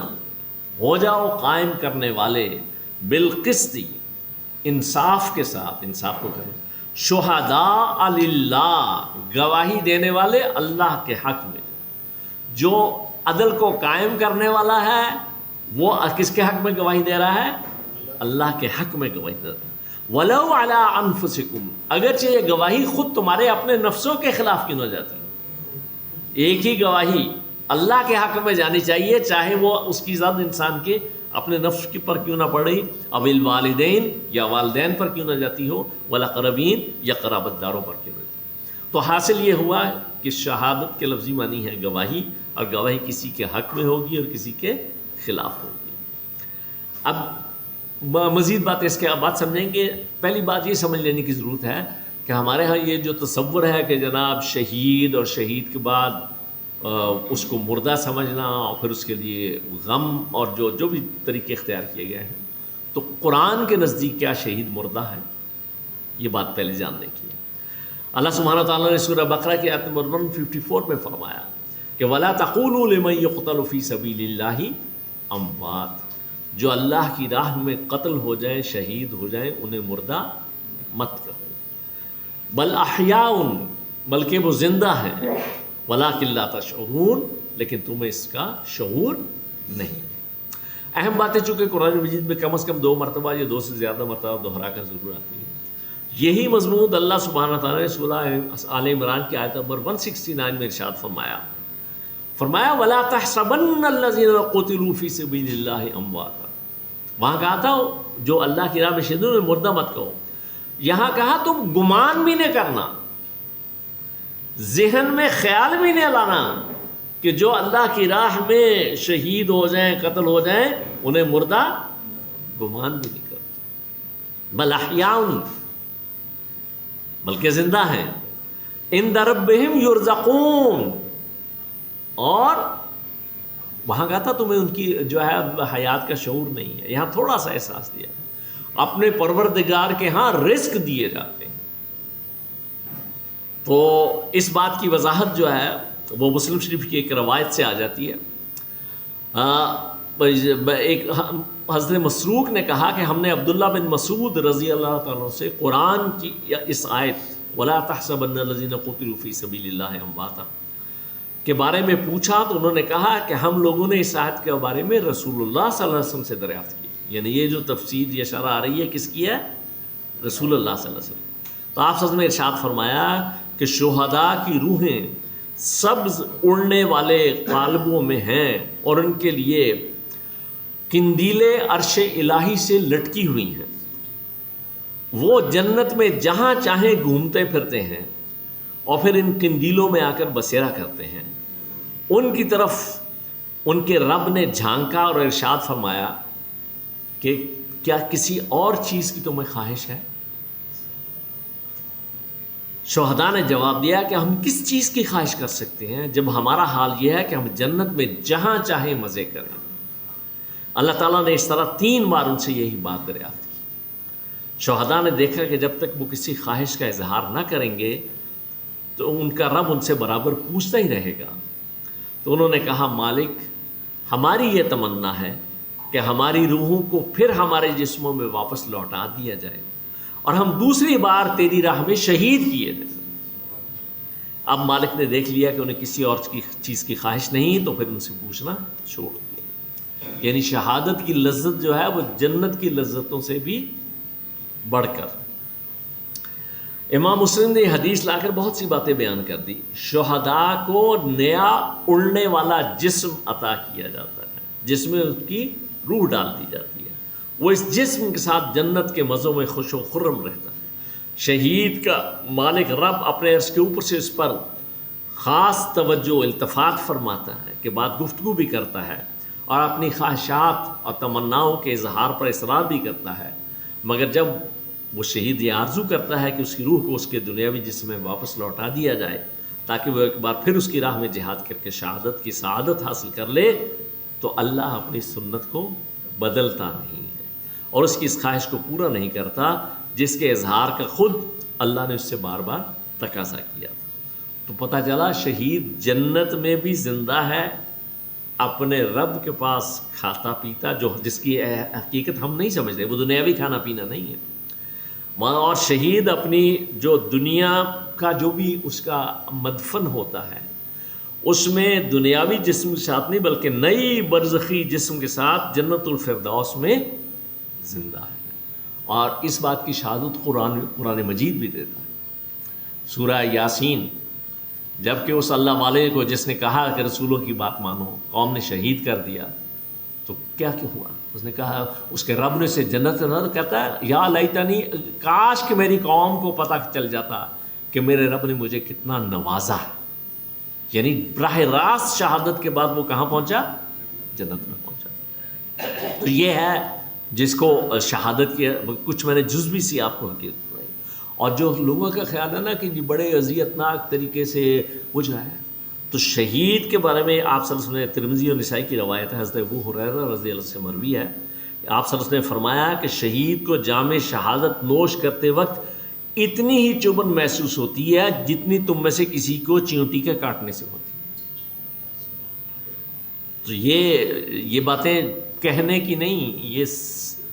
ہو جاؤ قائم کرنے والے، بالقسط، انصاف کے ساتھ، انصاف کو کریں، شہداء للہ، گواہی دینے والے اللہ کے حق میں. جو عدل کو قائم کرنے والا ہے وہ کس کے حق میں گواہی دے رہا ہے؟ اللہ کے حق میں گواہی دے رہا ہے. وَلَوْ عَلَىٰ أَنفُسِكُمْ، اگرچہ یہ گواہی خود تمہارے اپنے نفسوں کے خلاف کیوں نہ جاتی ہے. ایک ہی گواہی اللہ کے حق میں جانی چاہیے، چاہے وہ اس کی ذات انسان کے اپنے نفس کے پر کیوں نہ پڑ رہی، اب الوالدین یا والدین پر کیوں نہ جاتی ہو، والاقربین یا قرابت داروں پر کیوں نہ جاتی. تو حاصل یہ ہوا کہ شہادت کے لفظی معنی ہے گواہی، اور گواہی کسی کے حق میں ہوگی اور کسی کے خلاف ہوگی. اب مزید بات اس کے بعد سمجھیں گے. پہلی بات یہ سمجھ لینے کی ضرورت ہے کہ ہمارے ہاں یہ جو تصور ہے کہ جناب شہید اور شہید کے بعد اس کو مردہ سمجھنا اور پھر اس کے لیے غم اور جو بھی طریقے اختیار کیے گئے ہیں، تو قرآن کے نزدیک کیا شہید مردہ ہے؟ یہ بات پہلے جاننے کی ہے. اللہ سبحانہ تعالیٰ نے سورہ بقرہ کی آیت نمبر 154 میں فرمایا کہ وَلَا تَقُولُوا لِمَن يُقْتَلُ فِي سَبِيلِ اللَّهِ اموات، جو اللہ کی راہ میں قتل ہو جائیں، شہید ہو جائیں، انہیں مردہ مت کہو، بل احیاء، بلکہ وہ زندہ ہیں، وَلَٰكِن لَا تَشْعُرُونَ، لیکن تمہیں اس کا شعور نہیں. اہم باتیں چونکہ قرآن مجید میں کم از کم 2 مرتبہ یا 2 سے زیادہ مرتبہ دہرا کر ضرور آتی ہیں. یہی مضمون اللہ سبحانہ تعالیٰ نے سورہ آل عمران کی آیت نمبر 169 میں ارشاد فرمایا وَلَا تَحْسَبَنَّ الَّذِينَ قُتِلُوا فِي سَبِيلِ اللَّهِ أَمْوَاتًا. وہاں کہا تھا جو اللہ کی راہ میں شہید ہوئے مردہ مت کہو، یہاں کہا تم گمان بھی نہیں کرنا، ذہن میں خیال بھی نہیں لانا کہ جو اللہ کی راہ میں شہید ہو جائیں، قتل ہو جائیں، انہیں مردہ گمان بھی نہیں کرو، بل احیاء، بلکہ زندہ ہیں، عند ربہم یرزقون. اور وہاں کہا تھا تمہیں ان کی جو ہے حیات کا شعور نہیں ہے، یہاں تھوڑا سا احساس دیا، اپنے پروردگار کے ہاں رزق دیے جاتے ہیں. تو اس بات کی وضاحت جو ہے وہ مسلم شریف کی ایک روایت سے آ جاتی ہے. ایک حضرت مسروق نے کہا کہ ہم نے عبداللہ بن مسعود رضی اللہ تعالیٰ سے قرآن کی اس آیت وَلَا تَحْسَبَنَّ الَّذِينَ قُتِلُوا فِي سَبِيلِ اللَّهِ أَمْوَاتًا کے بارے میں پوچھا، تو انہوں نے کہا کہ ہم لوگوں نے اس آیت کے بارے میں رسول اللہ صلی اللہ علیہ وسلم سے دریافت کی. یعنی یہ جو تفسیر، یہ شرح آ رہی ہے کس کی ہے؟ رسول اللہ صلی اللہ علیہ وسلم. تو آپ صلی اللہ علیہ وسلم نے ارشاد فرمایا کہ شہداء کی روحیں سبز اڑنے والے قالبوں میں ہیں، اور ان کے لیے قندیلیں عرش الہی سے لٹکی ہوئی ہیں. وہ جنت میں جہاں چاہیں گھومتے پھرتے ہیں، اور پھر ان قندیلوں میں آ کر بسیرا کرتے ہیں. ان کی طرف ان کے رب نے جھانکا اور ارشاد فرمایا کہ کیا کسی اور چیز کی تمہیں خواہش ہے؟ شہداء نے جواب دیا کہ ہم کس چیز کی خواہش کر سکتے ہیں جب ہمارا حال یہ ہے کہ ہم جنت میں جہاں چاہیں مزے کریں. اللہ تعالیٰ نے اس طرح 3 بار ان سے یہی بات دریافت کی. شہداء نے دیکھا کہ جب تک وہ کسی خواہش کا اظہار نہ کریں گے تو ان کا رب ان سے برابر پوچھتا ہی رہے گا. تو انہوں نے کہا مالک، ہماری یہ تمنا ہے کہ ہماری روحوں کو پھر ہمارے جسموں میں واپس لوٹا دیا جائے اور ہم دوسری بار تیری راہ میں شہید کیے جائیں. اب مالک نے دیکھ لیا کہ انہیں کسی اور چیز کی خواہش نہیں، تو پھر ان سے پوچھنا چھوڑ دیا. یعنی شہادت کی لذت جو ہے وہ جنت کی لذتوں سے بھی بڑھ کر. امام مسلم نے حدیث لا کر بہت سی باتیں بیان کر دی. شہداء کو نیا اڑنے والا جسم عطا کیا جاتا ہے جس میں اس کی روح ڈال دی جاتی ہے. وہ اس جسم کے ساتھ جنت کے مزوں میں خوش و خرم رہتا ہے. شہید کا مالک رب اپنے عرش کے اوپر سے اس پر خاص توجہ التفات فرماتا ہے کہ بات گفتگو بھی کرتا ہے اور اپنی خواہشات اور تمناؤں کے اظہار پر اصرار بھی کرتا ہے، مگر جب وہ شہید یہ آرزو کرتا ہے کہ اس کی روح کو اس کے دنیاوی جسم میں واپس لوٹا دیا جائے تاکہ وہ ایک بار پھر اس کی راہ میں جہاد کر کے شہادت کی سعادت حاصل کر لے، تو اللہ اپنی سنت کو بدلتا نہیں ہے اور اس کی اس خواہش کو پورا نہیں کرتا جس کے اظہار کا خود اللہ نے اس سے بار بار تقاضا کیا تھا۔ تو پتہ چلا شہید جنت میں بھی زندہ ہے، اپنے رب کے پاس کھاتا پیتا، جس کی حقیقت ہم نہیں سمجھتے، وہ دنیاوی کھانا پینا نہیں ہے، اور شہید اپنی جو دنیا کا جو بھی اس کا مدفن ہوتا ہے اس میں دنیاوی جسم کے ساتھ نہیں بلکہ نئی برزخی جسم کے ساتھ جنت الفردوس میں زندہ ہے، اور اس بات کی شہادت قرآن مجید بھی دیتا ہے۔ سورہ یاسین، جب کہ اس اللہ والے کو جس نے کہا کہ رسولوں کی بات مانو قوم نے شہید کر دیا، تو کیا ہوا؟ اس نے کہا، اس کے رب نے سے جنت نہ کہتا ہے یا لیتنی، کاش کہ میری قوم کو پتہ چل جاتا کہ میرے رب نے مجھے کتنا نوازا ہے۔ یعنی براہ راست شہادت کے بعد وہ کہاں پہنچا؟ جنت میں پہنچا۔ تو یہ ہے جس کو شہادت کی کچھ میں نے جزوی سی آپ کو حقیقت بتائی، اور جو لوگوں کا خیال ہے نا کہ بڑے اذیتناک طریقے سے وہ جو ہے، تو شہید کے بارے میں آپ صلی اللہ علیہ وسلم نے، ترمذی اور نسائی کی روایت ہے، حضرت ابو ہریرہ رضی اللہ عنہ سے مروی ہے، آپ صلی اللہ علیہ وسلم نے فرمایا کہ شہید کو جام شہادت نوش کرتے وقت اتنی ہی چبھن محسوس ہوتی ہے جتنی تم میں سے کسی کو چیونٹی کے کاٹنے سے ہوتی ہے۔ تو یہ باتیں کہنے کی نہیں، یہ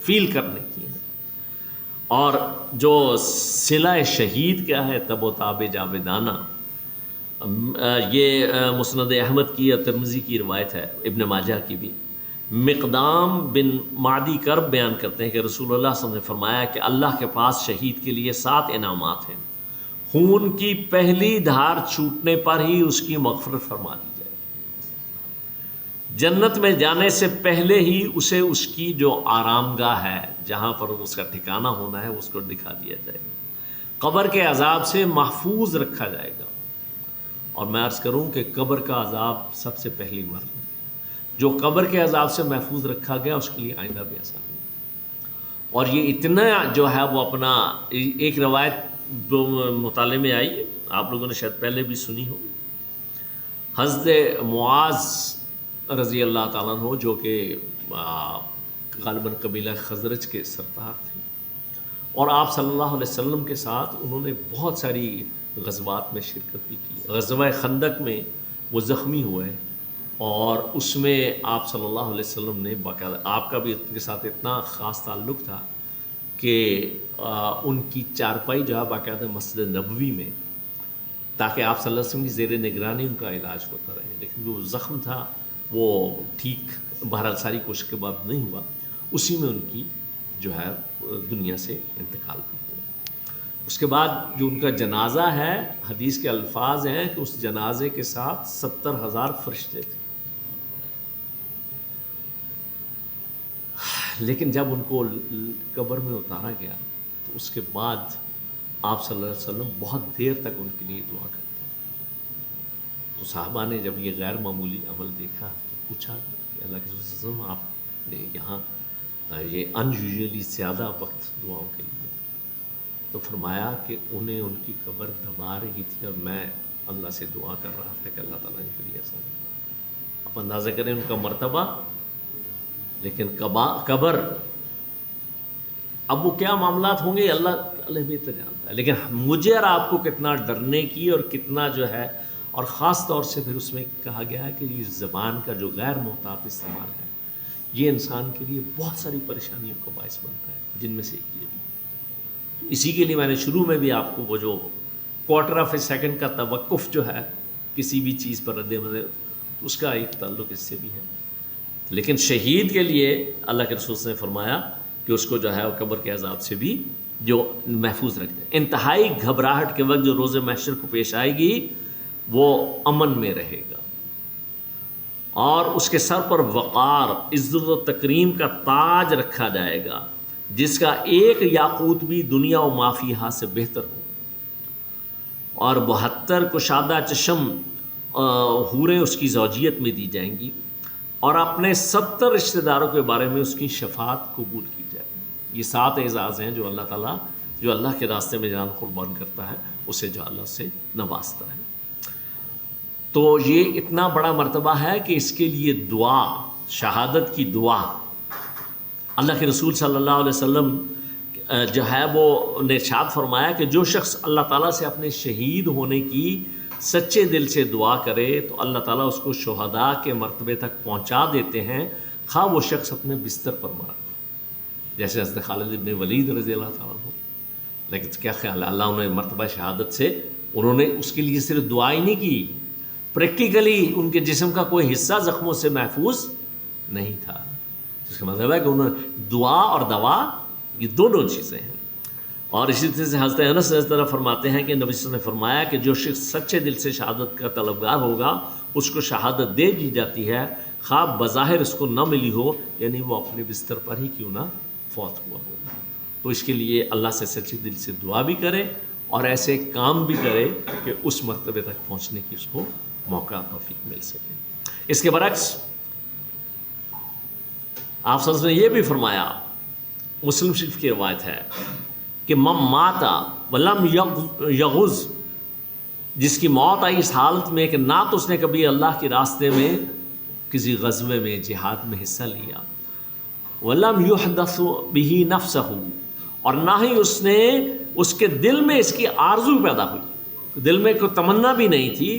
فیل کرنے کی ہیں۔ اور جو صلہ شہید کیا ہے، تب و تاب جاویدانہ، یہ مسند احمد کی اور ترمذی کی روایت ہے، ابن ماجہ کی بھی۔ مقدام بن معدی کرب بیان کرتے ہیں کہ رسول اللہ صلی اللہ علیہ وسلم نے فرمایا کہ اللہ کے پاس شہید کے لیے 7 انعامات ہیں، خون کی پہلی دھار چھوٹنے پر ہی اس کی مغفرت فرما دی جائے، جنت میں جانے سے پہلے ہی اسے اس کی جو آرام گاہ ہے جہاں پر اس کا ٹھکانہ ہونا ہے اس کو دکھا دیا جائے گا، قبر کے عذاب سے محفوظ رکھا جائے گا۔ اور میں عرض کروں کہ قبر کا عذاب سب سے پہلی مرحلہ، جو قبر کے عذاب سے محفوظ رکھا گیا اس کے لیے آئندہ بھی آسان ہے۔ اور یہ اتنا جو ہے وہ اپنا ایک روایت مطالعے میں آئی، آپ لوگوں نے شاید پہلے بھی سنی ہو، حضرت معاذ رضی اللہ تعالیٰ عنہ جو کہ غالباً قبیلہ خزرج کے سردار تھے، اور آپ صلی اللہ علیہ وسلم کے ساتھ انہوں نے بہت ساری غزوات میں شرکت بھی کی۔ غزوہ خندق میں وہ زخمی ہوئے اور اس میں آپ صلی اللہ علیہ وسلم نے باقاعدہ، آپ کا بھی ان کے ساتھ اتنا خاص تعلق تھا کہ ان کی چارپائی جو ہے باقاعدہ مسجد نبوی میں، تاکہ آپ صلی اللہ علیہ وسلم کی زیر نگرانی ان کا علاج ہوتا رہے، لیکن جو زخم تھا وہ ٹھیک بہرحال ساری کوشش کے بعد نہیں ہوا، اسی میں ان کی جو ہے دنیا سے انتقال ہوا۔ اس کے بعد جو ان کا جنازہ ہے، حدیث کے الفاظ ہیں کہ اس جنازے کے ساتھ 70,000 فرشتے تھے، لیکن جب ان کو قبر میں اتارا گیا تو اس کے بعد آپ صلی اللہ علیہ وسلم بہت دیر تک ان کے لیے دعا کرتے ہیں۔ تو صحابہ نے جب یہ غیر معمولی عمل دیکھا تو پوچھا کہ اللہ کے رسول صلی اللہ علیہ وسلم، آپ نے یہاں یہ ان یوزلی زیادہ وقت دعاؤں کے لیے، تو فرمایا کہ انہیں ان کی قبر دبا رہی تھی اور میں اللہ سے دعا کر رہا تھا کہ اللہ تعالیٰ ان کے لیے ایسا نہیں۔ آپ اندازہ کریں ان کا مرتبہ، لیکن قبر اب وہ کیا معاملات ہوں گے اللہ بہتر جانتا ہے، لیکن مجھے اور آپ کو کتنا ڈرنے کی اور کتنا جو ہے، اور خاص طور سے پھر اس میں کہا گیا ہے کہ یہ زبان کا جو غیر محتاط استعمال ہے یہ انسان کے لیے بہت ساری پریشانیوں کا باعث بنتا ہے، جن میں سے ایک یہ بھی۔ اسی کے لیے میں نے شروع میں بھی آپ کو وہ جو کوارٹر آف اے سیکنڈ کا توقف جو ہے کسی بھی چیز پر رد عمل، اس کا ایک تعلق اس سے بھی ہے۔ لیکن شہید کے لیے اللہ کے رسول نے فرمایا کہ اس کو جو ہے وہ قبر کے عذاب سے بھی جو محفوظ رکھتے ہیں، انتہائی گھبراہٹ کے وقت جو روز محشر کو پیش آئے گی وہ امن میں رہے گا، اور اس کے سر پر وقار، عزت و تکریم کا تاج رکھا جائے گا، جس کا ایک یاقوت بھی دنیا و ما فیہا سے بہتر ہو، اور 72 کشادہ چشم حوریں اس کی زوجیت میں دی جائیں گی، اور اپنے 70 رشتہ داروں کے بارے میں اس کی شفاعت قبول کی جائے گی۔ یہ 7 اعزاز ہیں جو اللہ تعالیٰ جو اللہ کے راستے میں جان قربان کرتا ہے اسے جو اللہ سے نوازتا ہے۔ تو یہ اتنا بڑا مرتبہ ہے کہ اس کے لیے دعا، شہادت کی دعا، اللہ کے رسول صلی اللہ علیہ وسلم جو ہے وہ نے ارشاد فرمایا کہ جو شخص اللہ تعالیٰ سے اپنے شہید ہونے کی سچے دل سے دعا کرے تو اللہ تعالیٰ اس کو شہداء کے مرتبے تک پہنچا دیتے ہیں، خواہ وہ شخص اپنے بستر پر مرا، جیسے حضرت خالد ابن ولید رضی اللہ تعالیٰ عنہ۔ لیکن کیا خیال ہے، اللہ انہیں مرتبہ شہادت سے انہوں نے اس کے لیے صرف دعا ہی نہیں کی، پریکٹیکلی ان کے جسم کا کوئی حصہ زخموں سے محفوظ نہیں تھا۔ اس کا مطلب ہے کہ انہوں نے دعا اور دوا یہ دونوں چیزیں ہیں۔ اور اسی طرح سے حضرت انس رضی اللہ عنہ فرماتے ہیں کہ نبی صلی اللہ علیہ وسلم نے فرمایا کہ جو شخص سچے دل سے شہادت کا طلبگار ہوگا اس کو شہادت دے دی جاتی ہے، خواہ بظاہر اس کو نہ ملی ہو، یعنی وہ اپنے بستر پر ہی کیوں نہ فوت ہوا ہو۔ تو اس کے لیے اللہ سے سچے دل سے دعا بھی کرے اور ایسے کام بھی کرے کہ اس مرتبے تک پہنچنے کی اس کو موقع توفیق مل سکے۔ اس کے برعکس آپ صلی اللہ علیہ وسلم نے یہ بھی فرمایا، مسلم شریف کی روایت ہے کہ من مات ولم یغز، جس کی موت آئی اس حالت میں کہ نہ تو اس نے کبھی اللہ کے راستے میں کسی غزوے میں جہاد میں حصہ لیا، ولم یحدث به نفسہ، اور نہ ہی اس نے اس کے دل میں اس کی آرزو پیدا ہوئی، دل میں کوئی تمنا بھی نہیں تھی،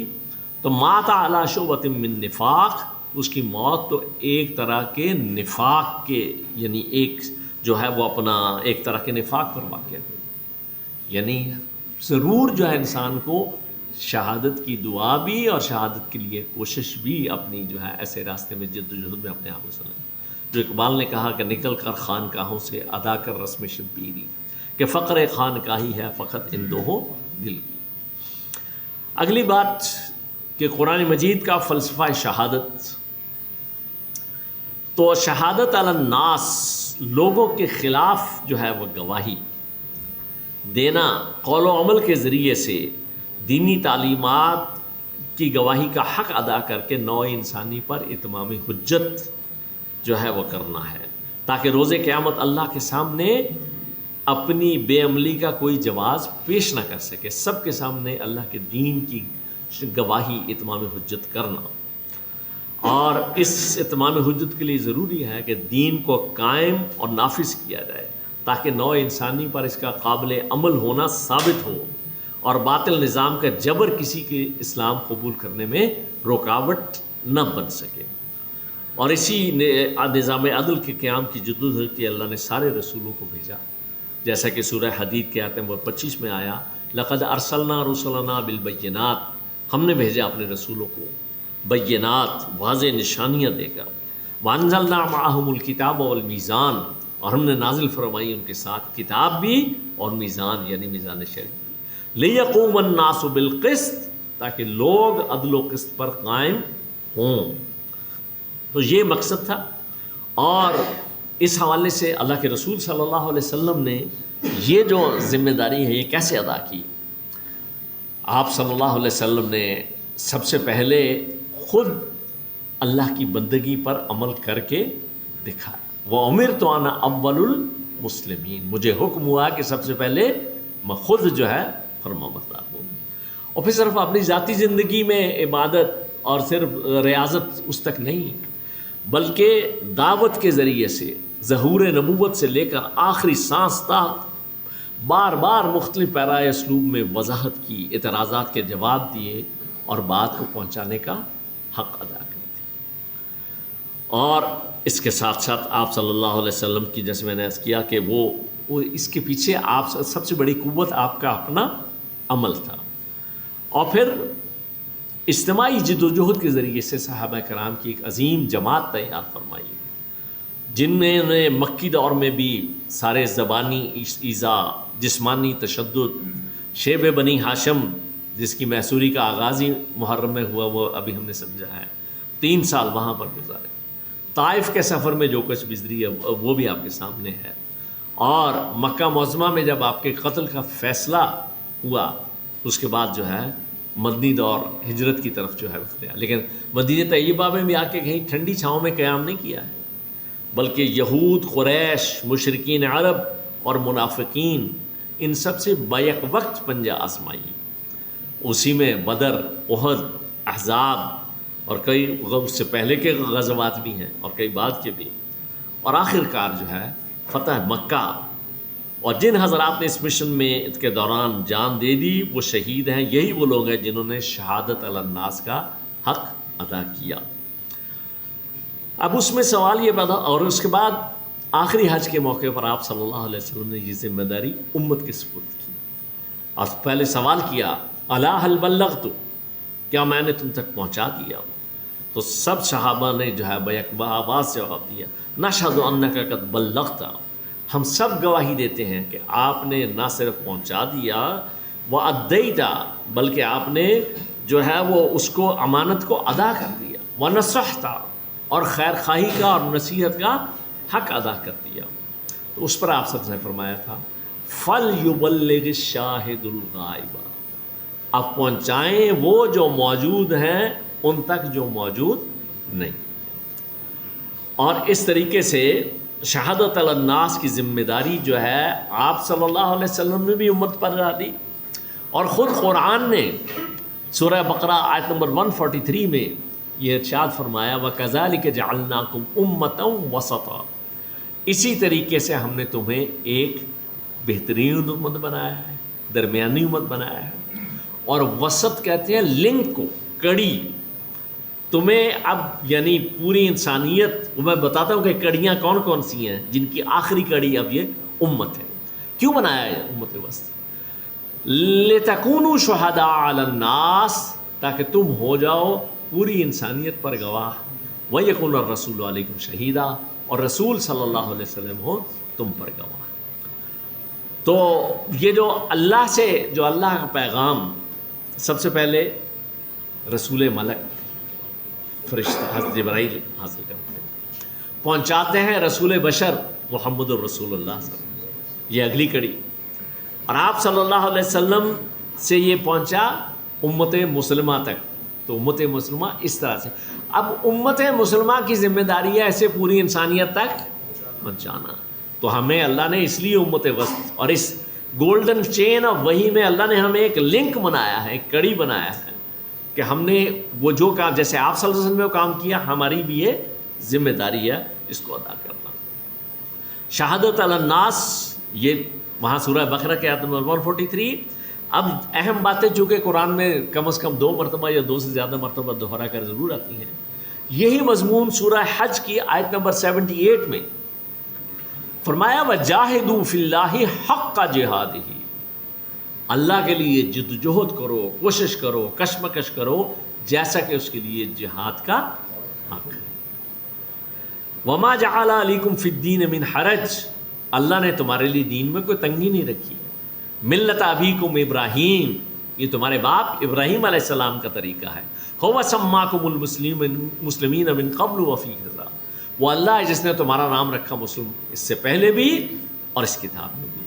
تو مات علی شعبۃ من نفاق، اس کی موت تو ایک طرح کے نفاق کے، یعنی ایک جو ہے وہ اپنا ایک طرح کے نفاق پر واقع ہوئی۔ یعنی ضرور جو ہے انسان کو شہادت کی دعا بھی اور شہادت کے لیے کوشش بھی اپنی جو ہے ایسے راستے میں جد و جہد میں اپنے آپ کو سلیں۔ جو اقبال نے کہا کہ نکل کر خانقاہوں سے ادا کر رسم شبیری، کہ فقر خانقاہی ہے فقط ان دو دل کی۔ اگلی بات کہ قرآن مجید کا فلسفہ شہادت، تو شہادت علی الناس، لوگوں کے خلاف جو ہے وہ گواہی دینا قول و عمل کے ذریعے سے دینی تعلیمات کی گواہی کا حق ادا کر کے نوع انسانی پر اتمام حجت جو ہے وہ کرنا ہے، تاکہ روز قیامت اللہ کے سامنے اپنی بے عملی کا کوئی جواز پیش نہ کر سکے، سب کے سامنے اللہ کے دین کی گواہی اتمام حجت کرنا۔ اور اس اتمام حجت کے لیے ضروری ہے کہ دین کو قائم اور نافذ کیا جائے، تاکہ نوع انسانی پر اس کا قابل عمل ہونا ثابت ہو اور باطل نظام کا جبر کسی کے اسلام قبول کرنے میں رکاوٹ نہ بن سکے۔ اور اسی نظام عدل کے قیام کی جدوجہد کے اللہ نے سارے رسولوں کو بھیجا، جیسا کہ سورہ حدید کے آیت نمبر 25 میں آیا، لقد ارسلنا رسلنا بالبینات، ہم نے بھیجا اپنے رسولوں کو بینات، واضح نشانیاں دے کر، وانزلنا معہم الکتاب والمیزان، اور ہم نے نازل فرمائی ان کے ساتھ کتاب بھی اور میزان، یعنی میزان شریعت بھی، لیقوم الناس بالقسط، تاکہ لوگ عدل و قسط پر قائم ہوں۔ تو یہ مقصد تھا، اور اس حوالے سے اللہ کے رسول صلی اللہ علیہ وسلم نے یہ جو ذمہ داری ہے یہ کیسے ادا کی؟ آپ صلی اللہ علیہ وسلم نے سب سے پہلے خود اللہ کی بندگی پر عمل کر کے دکھایا۔ وَأُمِرْتُ أَنَا أَوَّلُ الْمُسْلِمِينَ، مجھے حکم ہوا کہ سب سے پہلے میں خود جو ہے فرمانبردار ہوں۔ اور پھر صرف اپنی ذاتی زندگی میں عبادت اور صرف ریاضت اس تک نہیں، بلکہ دعوت کے ذریعے سے ظہور نبوت سے لے کر آخری سانس تک بار بار مختلف پیرائے اسلوب میں وضاحت کی، اعتراضات کے جواب دیے اور بات کو پہنچانے کا حق ادا کر دیا۔ اور اس کے ساتھ ساتھ آپ صلی اللہ علیہ وسلم کی، جیسے میں نے عرض کیا کہ وہ اس کے پیچھے آپ سب سے بڑی قوت آپ کا اپنا عمل تھا، اور پھر اجتماعی جد و جہد کے ذریعے سے صحابہ کرام کی ایک عظیم جماعت تیار فرمائی، جن نے مکی دور میں بھی سارے زبانی ایذا، جسمانی تشدد، شیب بنی ہاشم جس کی محصوری کا آغاز ہی محرم میں ہوا، وہ ابھی ہم نے سمجھا ہے، 3 سال وہاں پر گزارے، طائف کے سفر میں جو کچھ گزری ہے وہ بھی آپ کے سامنے ہے، اور مکہ معظمہ میں جب آپ کے قتل کا فیصلہ ہوا اس کے بعد جو ہے مدنی دور ہجرت کی طرف جو ہے رخ دیا، لیکن مدینہ طیبہ میں بھی آ کے کہیں ٹھنڈی چھاؤں میں قیام نہیں کیا ہے، بلکہ یہود، قریش، مشرکین عرب اور منافقین ان سب سے بیک وقت پنجہ آزمائی، اسی میں بدر، احد، احزاب اور کئی اس سے پہلے کے غزوات بھی ہیں اور کئی بعد کے بھی، اور آخر کار جو ہے فتح مکہ۔ اور جن حضرات نے اس مشن میں کے دوران جان دے دی وہ شہید ہیں، یہی وہ لوگ ہیں جنہوں نے شہادت علی الناس کا حق ادا کیا۔ اب اس میں سوال یہ پیدا، اور اس کے بعد آخری حج کے موقع پر آپ صلی اللہ علیہ وسلم نے یہ ذمہ داری امت کے سپرد کی، اور پہلے سوال کیا الا هل بلغت، کیا میں نے تم تک پہنچا دیا؟ تو سب صحابہ نے جو ہے بیک آواز جواب دیا نشہد انک قد بلغت، ہم سب گواہی دیتے ہیں کہ آپ نے نہ صرف پہنچا دیا وَأَدَّيْتَ، بلکہ آپ نے جو ہے وہ اس کو امانت کو ادا کر دیا، وَنَصَحْتَ، اور خیر خواہی کا اور نصیحت کا حق ادا کر دیا۔ تو اس پر آپ سب نے فرمایا تھا فَلْيُبَلِّغِ الشَّاهِدُ الْغَائِبَ، اب پہنچائیں وہ جو موجود ہیں ان تک جو موجود نہیں۔ اور اس طریقے سے شہادت علی الناس کی ذمہ داری جو ہے آپ صلی اللہ علیہ وسلم نے بھی امت پر ڈالی، اور خود قرآن نے سورہ بقرہ آیت نمبر 143 میں یہ ارشاد فرمایا وَكَذَلِكَ جَعَلْنَاكُمْ أُمَّةً وَسَطًا، اسی طریقے سے ہم نے تمہیں ایک بہترین امت بنایا ہے، درمیانی امت بنایا ہے، اور وسط کہتے ہیں لنک کو، کڑی۔ تمہیں اب یعنی پوری انسانیت، میں بتاتا ہوں کہ کڑیاں کون کون سی ہیں، جن کی آخری کڑی اب یہ امت ہے۔ کیوں بنایا ہے امت وسط؟ لِتَكُونُوا شُهَدَاءَ عَلَى النَّاسِ، تاکہ تم ہو جاؤ پوری انسانیت پر گواہ، وَيَكُونَ الرَّسُولُ عَلَيْكُمْ شَهِيدًا، اور رسول صلی اللہ علیہ وسلم ہو تم پر گواہ۔ تو یہ جو اللہ سے، جو اللہ کا پیغام سب سے پہلے رسول ملک فرشتہ حضرت جبرائیل حاصل کرتے ہیں، پہنچاتے ہیں رسول بشر محمد الرسول اللہ صلی اللہ علیہ وسلم، یہ اگلی کڑی، اور آپ صلی اللہ علیہ وسلم سے یہ پہنچا امت مسلمہ تک۔ تو امت مسلمہ اس طرح سے، اب امت مسلمہ کی ذمہ داری ہے ایسے پوری انسانیت تک پہنچانا۔ تو ہمیں اللہ نے اس لیے امت وسط اور اس گولڈن چین آف وحی میں اللہ نے ہمیں ایک لنک بنایا ہے، ایک کڑی بنایا ہے کہ ہم نے وہ جو کام، جیسے آپ صلی اللہ علیہ وسلم نے وہ کام کیا، ہماری بھی یہ ذمہ داری ہے اس کو ادا کرنا۔ شہادت علی الناس، یہ وہاں سورہ بقرہ کے آیت نمبر 143۔ اب اہم باتیں چونکہ قرآن میں کم از کم 2 مرتبہ یا 2 سے زیادہ مرتبہ دوہرا کر ضرور آتی ہیں، یہی مضمون سورہ حج کی آیت نمبر 78 میں فرمایا وَجَاهِدُوا فِي اللَّهِ حَقَّ جِهَادِهِ، اللہ کے لیے جدوجہد کرو، کوشش کرو، کشمکش کرو جیسا کہ اس کے لیے جہاد کا حق ہے۔ وَمَا جَعَلَ عَلَيْكُمْ فِي الدِّينِ مِنْ حَرَجٍ، اللہ نے تمہارے لیے دین میں کوئی تنگی نہیں رکھی۔ ملت ابیکم ابراہیم، یہ تمہارے باپ ابراہیم علیہ السلام کا طریقہ ہے۔ هُوَ سَمَّاكُمُ الْمُسْلِمِينَ مِنْ قَبْلُ وَفِي هَذَا، وہ اللہ ہے جس نے تمہارا نام رکھا مسلم اس سے پہلے بھی اور اس کتاب میں بھی۔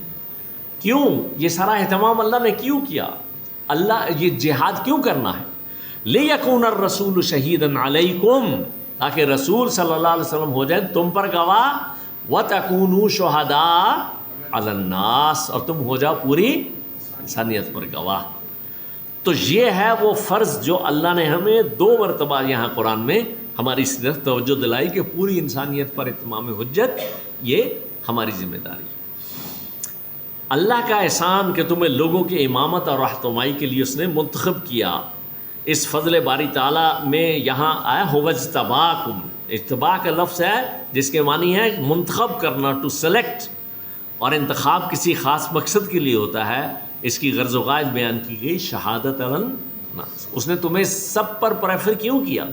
کیوں یہ سارا اہتمام اللہ نے کیوں کیا؟ اللہ یہ جہاد کیوں کرنا ہے؟ لِيَكُونَ الرَّسُولُ شَهِيدًا عَلَيْكُمْ، تاکہ رسول صلی اللہ علیہ وسلم ہو جائیں تم پر گواہ، وَتَكُونُوا شُهَدَاءَ عَلَى النَّاسِ، اور تم ہو جاؤ پوری انسانیت پر گواہ۔ تو یہ ہے وہ فرض جو اللہ نے ہمیں 2 مرتبہ یہاں قرآن میں ہماری اس طرف توجہ دلائی کہ پوری انسانیت پر اتمام حجت، یہ ہماری ذمہ داری۔ اللہ کا احسان کہ تمہیں لوگوں کی امامت اور رہنمائی کے لیے اس نے منتخب کیا۔ اس فضل باری تعالیٰ میں یہاں آیا هُوَ اجْتَبَاكُمْ، اجتباء کا لفظ ہے جس کے معنی ہے منتخب کرنا، ٹو سلیکٹ، اور انتخاب کسی خاص مقصد کے لیے ہوتا ہے۔ اس کی غرض و غایت بیان کی گئی شہادت علی الناس، اس نے تمہیں سب پر پریفر کیوں کیا؟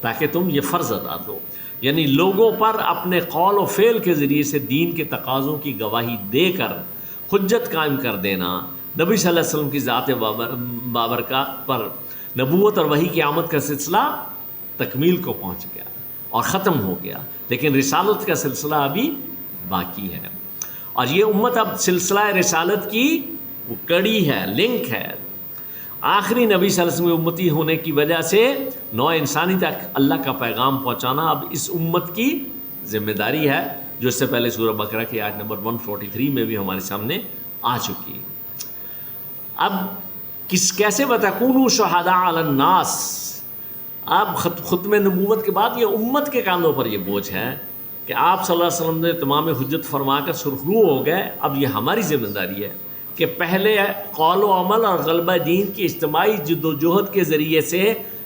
تاکہ تم یہ فرض ادا دو، یعنی لوگوں پر اپنے قول و فعل کے ذریعے سے دین کے تقاضوں کی گواہی دے کر حجت قائم کر دینا۔ نبی صلی اللہ علیہ وسلم کی ذات بابرکات پر نبوت اور وحی کی آمد کا سلسلہ تکمیل کو پہنچ گیا اور ختم ہو گیا، لیکن رسالت کا سلسلہ ابھی باقی ہے. اور یہ امت اب سلسلہ رسالت کی وہ کڑی ہے، لنک ہے. آخری نبی صلی اللہ علیہ وسلم امتی ہونے کی وجہ سے نوع انسانی تک اللہ کا پیغام پہنچانا اب اس امت کی ذمہ داری ہے، جو اس سے پہلے سورہ بقرہ کی آیت نمبر 143 میں بھی ہمارے سامنے آ چکی. اب کیسے بتکونوا شہداء علی الناس، اب ختم نبوت کے بعد یہ امت کے کاندھوں پر یہ بوجھ ہے کہ آپ صلی اللہ علیہ وسلم نے تمام حجت فرما کر سرخرو ہو گئے. اب یہ ہماری ذمہ داری ہے کہ پہلے قول و عمل اور غلبہ دین کی اجتماعی جد و جہد کے ذریعے سے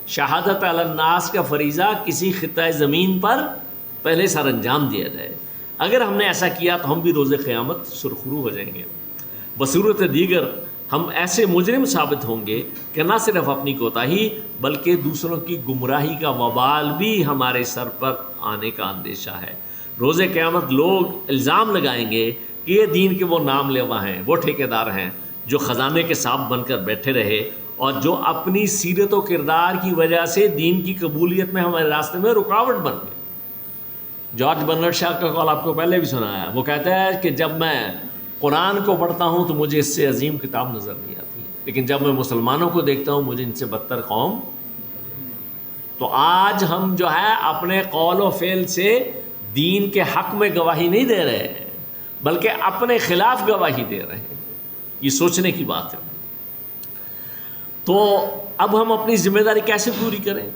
شہادت علی الناس کا فریضہ کسی خطۂ زمین پر پہلے سر انجام دیا جائے. اگر ہم نے ایسا کیا تو ہم بھی روز قیامت سرخرو ہو جائیں گے. بصورت دیگر ہم ایسے مجرم ثابت ہوں گے کہ نہ صرف اپنی کوتاہی بلکہ دوسروں کی گمراہی کا وبال بھی ہمارے سر پر آنے کا اندیشہ ہے. روز قیامت لوگ الزام لگائیں گے کہ یہ دین کے وہ نام لیوا ہیں، وہ ٹھیکیدار ہیں جو خزانے کے سانپ بن کر بیٹھے رہے اور جو اپنی سیرت و کردار کی وجہ سے دین کی قبولیت میں ہمارے راستے میں رکاوٹ بن گئے. جارج برنارڈ شاہ کا قول آپ کو پہلے بھی سنا ہے. وہ کہتا ہے کہ جب میں قرآن کو پڑھتا ہوں تو مجھے اس سے عظیم کتاب نظر نہیں آتی، لیکن جب میں مسلمانوں کو دیکھتا ہوں مجھے ان سے بدتر قوم. تو آج ہم جو ہے اپنے قول و فعل سے دین کے حق میں گواہی نہیں دے رہے ہیں بلکہ اپنے خلاف گواہی دے رہے ہیں. یہ سوچنے کی بات ہے. تو اب ہم اپنی ذمہ داری کیسے پوری کریں؟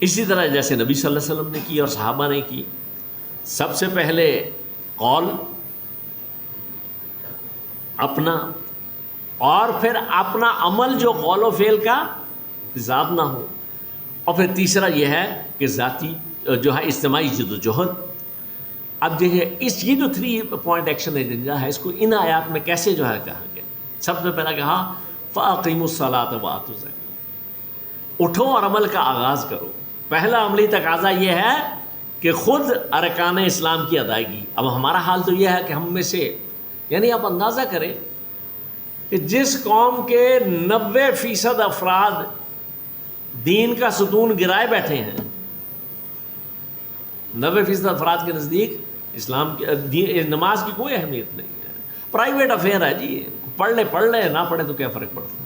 اسی طرح جیسے نبی صلی اللہ علیہ وسلم نے کی اور صحابہ نے کی. سب سے پہلے قول اپنا، اور پھر اپنا عمل جو قول و فعل کا تضاد نہ ہو، اور پھر تیسرا یہ ہے کہ ذاتی جو ہے اجتماعی جد و جہد. اب دیکھیے یہ جو 3 پوائنٹ ایکشن ایجنڈا ہے اس کو ان آیات میں کیسے جو ہے کہا گیا. سب سے پہلا کہا فَأَقِيمُوا الصَّلَاةَ وَآتُوا الزَّكَاةَ، اٹھو اور عمل کا آغاز کرو. پہلا عملی تقاضا یہ ہے کہ خود ارکان اسلام کی ادائیگی. اب ہمارا حال تو یہ ہے کہ ہم میں سے، یعنی آپ اندازہ کریں کہ جس قوم کے 90% افراد دین کا ستون گرائے بیٹھے ہیں، 90% افراد کے نزدیک اسلام کی نماز کی کوئی اہمیت نہیں ہے، پرائیویٹ افیئر ہے جی، پڑھ لے نہ پڑھے تو کیا فرق پڑتا ہے.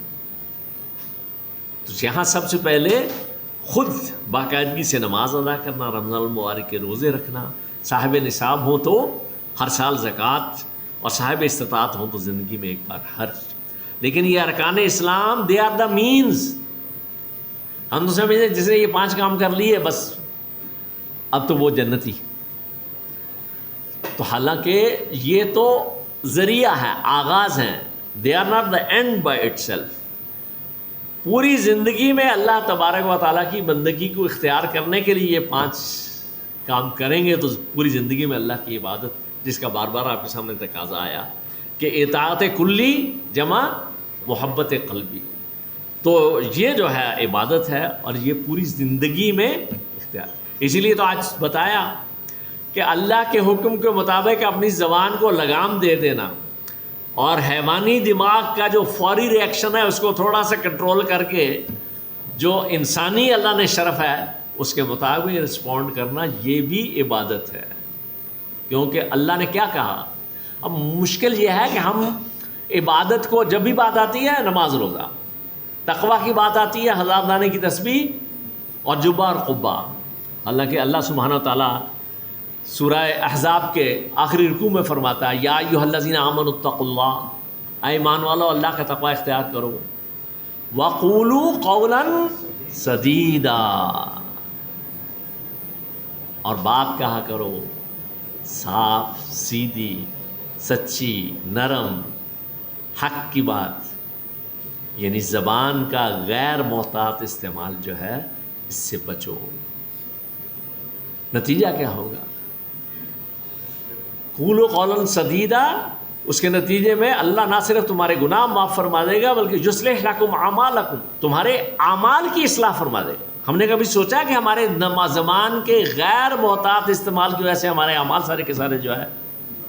تو یہاں سب سے پہلے خود باقاعدگی سے نماز ادا کرنا، رمضان المبارک کے روزے رکھنا، صاحب نصاب ہوں تو ہر سال زکوٰۃ، اور صاحب استطاعت ہوں تو زندگی میں ایک بار حج. لیکن یہ ارکان اسلام دے آر دا مینز. ہم تو سمجھتے جس نے یہ 5 کام کر لیے بس اب تو وہ جنتی. تو حالانکہ یہ تو ذریعہ ہے، آغاز ہیں. They are not the end by itself. پوری زندگی میں اللہ تبارک و تعالیٰ کی بندگی کو اختیار کرنے کے لیے یہ 5 کام کریں گے تو پوری زندگی میں اللہ کی عبادت، جس کا بار بار آپ کے سامنے تقاضا آیا کہ اطاعت کلی جمع محبت قلبی. تو یہ جو ہے عبادت ہے اور یہ پوری زندگی میں اختیار. اسی لیے تو آج بتایا کہ اللہ کے حکم کے مطابق اپنی زبان کو لگام دے دینا اور حیوانی دماغ کا جو فوری ری ایکشن ہے اس کو تھوڑا سا کنٹرول کر کے جو انسانی اللہ نے شرف ہے اس کے مطابق رسپونڈ کرنا، یہ بھی عبادت ہے. کیونکہ اللہ نے کیا کہا. اب مشکل یہ ہے کہ ہم عبادت کو جب بھی بات آتی ہے نماز روزہ، تقویٰ کی بات آتی ہے 1000 دانے کی تسبیح اور جبہ اور قبہ. حالانکہ اللہ سبحانہ وتعالیٰ سورہ احزاب کے آخری رکوع میں فرماتا ہے یا ایھا الذین آمنوا اتقوا اللہ، اے ایمان والو اللہ کا تقوی اختیار کرو، وقولوا قولا سدیدا، اور بات کہا کرو صاف سیدھی سچی نرم حق کی بات. یعنی زبان کا غیر محتاط استعمال جو ہے اس سے بچو. نتیجہ کیا ہوگا؟ قولوا قولا سدیدا، اس کے نتیجے میں اللہ نہ صرف تمہارے گناہ معاف فرما دے گا بلکہ یصلح لکم اعمالکم، تمہارے اعمال کی اصلاح فرما دے گا. ہم نے کبھی سوچا کہ ہمارے زبان کے غیر محتاط استعمال کی وجہ سے ہمارے اعمال سارے کے سارے جو ہے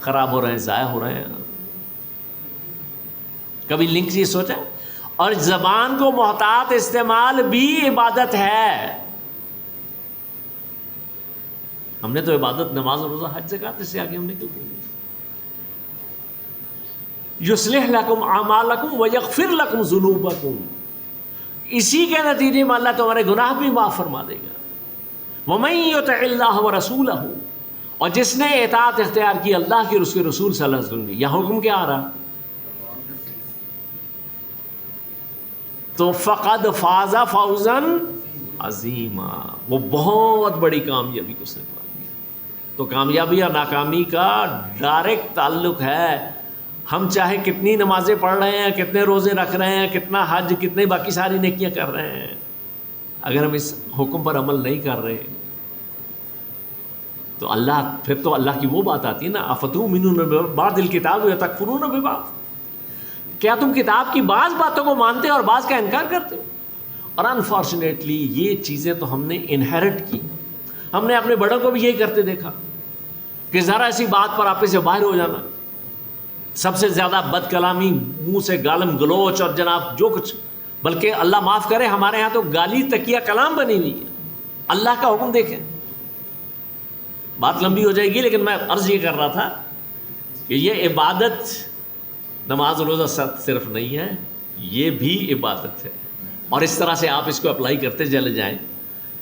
خراب ہو رہے ہیں، ضائع ہو رہے ہیں؟ کبھی لنک یہ سوچا؟ اور زبان کو محتاط استعمال بھی عبادت ہے. ہم نے تو عبادت نماز روزہ حج زکوٰۃ، اس سے آگے ہم نے کیوں بولی؟ یصلح لکم اعمالکم ویغفر لکم ذنوبکم، اسی کے نتیجے میں اللہ تمہارے گناہ بھی معاف فرما دے گا۔ ومن یطع اللہ ورسولہ، اور جس نے اطاعت اختیار کی اللہ کی اور اس کے رسول صلی اللہ علیہ وسلم کی، یہاں حکم کیا آ رہا؟ تو فقد فاز فوزا عظیما، وہ بہت بڑی کامیابی کو اس نے پا لی۔ تو کامیابی اور ناکامی کا ڈائریکٹ تعلق ہے، ہم چاہے کتنی نمازیں پڑھ رہے ہیں، کتنے روزے رکھ رہے ہیں، کتنا حج، کتنے باقی ساری نیکیاں کر رہے ہیں، اگر ہم اس حکم پر عمل نہیں کر رہے تو اللہ، پھر تو اللہ کی وہ بات آتی ہے نا، افتؤمنون ببعض الکتاب وتکفرون ببعض، کیا تم کتاب کی بعض باتوں کو مانتے اور بعض کا انکار کرتے ہو؟ اور انفارچونیٹلی یہ چیزیں تو ہم نے انہیرٹ کی، ہم نے اپنے بڑوں کو بھی یہی کرتے دیکھا کہ ذرا ایسی بات پر آپس سے باہر ہو جانا، سب سے زیادہ بد کلامی، منہ سے گالم گلوچ اور جناب جو کچھ، بلکہ اللہ معاف کرے ہمارے ہاں تو گالی تکیہ کلام بنی ہوئی ہے۔ اللہ کا حکم دیکھیں، بات لمبی ہو جائے گی لیکن میں عرض یہ کر رہا تھا کہ یہ عبادت نماز روزہ صرف نہیں ہے، یہ بھی عبادت ہے، اور اس طرح سے آپ اس کو اپلائی کرتے چلے جائیں۔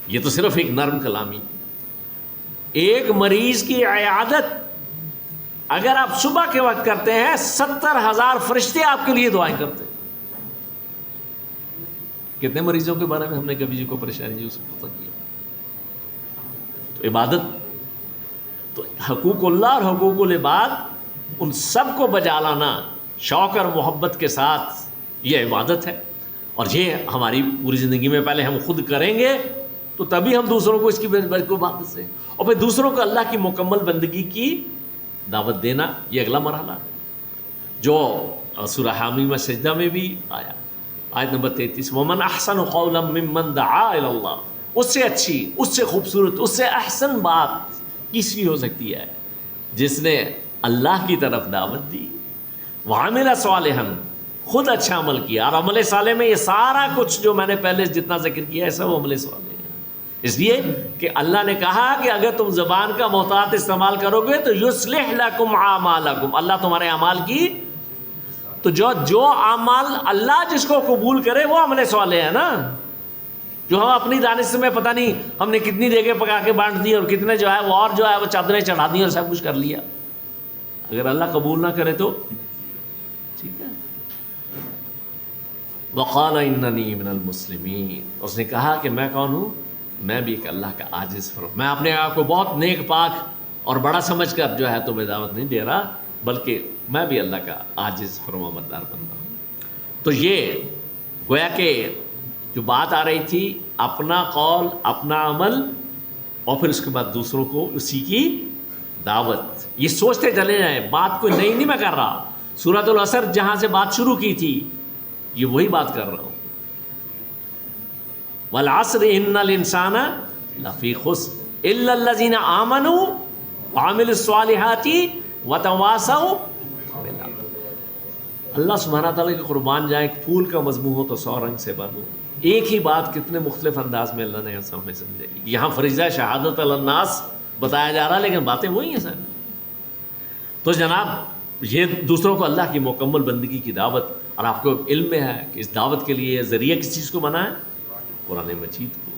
یہ تو صرف ایک نرم کلامی، ایک مریض کی عیادت اگر آپ صبح کے وقت کرتے ہیں 70,000 فرشتے آپ کے لیے دعائیں کرتے ہیں۔ کتنے مریضوں کے بارے میں ہم نے کبھی جی کو پریشانی اس کو پتہ کیا؟ تو عبادت تو حقوق اللہ اور حقوق العباد، ان سب کو بجا لانا شوق اور محبت کے ساتھ، یہ عبادت ہے، اور یہ ہماری پوری زندگی میں پہلے ہم خود کریں گے تو تبھی ہم دوسروں کو اس کی عبادت سے، اور پھر دوسروں کو اللہ کی مکمل بندگی کی دعوت دینا، یہ اگلا مرحلہ ہے جو سورہ حامی میں سجدہ میں بھی آیا، آیت نمبر 33، وَمَنْ أَحْسَنُ قَوْلًا مِّمَّنْ دَعَا إِلَى اللَّهِ، اس سے اچھی، اس سے خوبصورت، اس سے احسن بات کس کی ہو سکتی ہے جس نے اللہ کی طرف دعوت دی، وَعَمِلَ صَالِحًا، خود اچھا عمل کیا۔ اور عمل صالح میں یہ سارا کچھ جو میں نے پہلے جتنا ذکر کیا ہے سب عمل صالح ہے، اس لیے کہ اللہ نے کہا کہ اگر تم زبان کا محتاط استعمال کرو گے تو یصلح لکم اعمالکم، اللہ تمہارے اعمال کی، تو جو اعمال اللہ جس کو قبول کرے وہ عمل صالح ہے نا، جو ہم اپنی دانش میں پتہ نہیں ہم نے کتنی دیگیں پکا کے بانٹ دی اور کتنے جو ہے وہ اور جو ہے وہ چادریں چڑھا دی اور سب کچھ کر لیا، اگر اللہ قبول نہ کرے تو ٹھیک ہے۔ وقال اننی من المسلمین، اس نے کہا کہ میں کون ہوں؟ میں بھی ایک اللہ کا عاجز فرما، میں اپنے آپ کو بہت نیک پاک اور بڑا سمجھ کر جو ہے تمہیں دعوت نہیں دے رہا، بلکہ میں بھی اللہ کا عاجز فرما بردار بندہ ہوں۔ تو یہ گویا کہ جو بات آ رہی تھی، اپنا قول، اپنا عمل، اور پھر اس کے بعد دوسروں کو اسی کی دعوت، یہ سوچتے چلے جائیں، بات کوئی نئی نہیں میں کر رہا، سورۃ العصر جہاں سے بات شروع کی تھی یہ وہی بات کر رہا ہوں، والعصر ان الانسان لفی خسر الا الذین آمنوا وعملوا الصالحات وتواصوا بالحق۔ اللہ سبحانہ تعالیٰ کے قربان جائیں، ایک پھول کا مضمون ہو تو 100 رنگ سے بنو، ایک ہی بات کتنے مختلف انداز میں اللہ نے ہمیں سمجھائی۔ یہاں فریضہ شہادت علی الناس بتایا جا رہا لیکن باتیں وہی ہیں سر۔ تو جناب یہ دوسروں کو اللہ کی مکمل بندگی کی دعوت، اور آپ کو علم میں ہے کہ اس دعوت کے لیے ذریعہ کس چیز کو بنا ہے؟ قرآن مجید کو،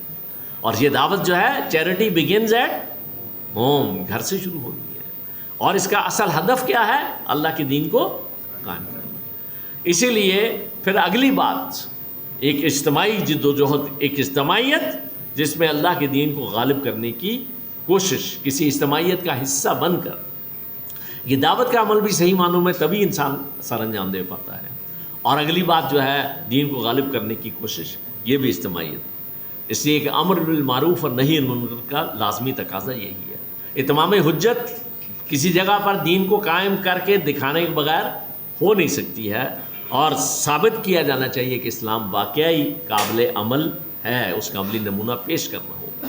اور یہ دعوت جو ہے چیریٹی بگنز ایٹ ہوم، گھر سے شروع ہوتی ہے، اور اس کا اصل ہدف کیا ہے؟ اللہ کے دین کو قائم کرنا۔ اسی لیے پھر اگلی بات ایک اجتماعی جد و جہد، ایک اجتماعیت جس میں اللہ کے دین کو غالب کرنے کی کوشش، کسی اجتماعیت کا حصہ بن کر، یہ دعوت کا عمل بھی صحیح معنوں میں تبھی انسان سر انجام دے پاتا ہے، اور اگلی بات جو ہے دین کو غالب کرنے کی کوشش، یہ بھی اجتماعیت۔ اس لیے کہ امر بالمعروف اور نہی عن المنکر کا لازمی تقاضا یہی ہے۔ اتمام حجت کسی جگہ پر دین کو قائم کر کے دکھانے کے بغیر ہو نہیں سکتی ہے، اور ثابت کیا جانا چاہیے کہ اسلام واقعی قابل عمل ہے، اس کا عملی نمونہ پیش کرنا ہوگا۔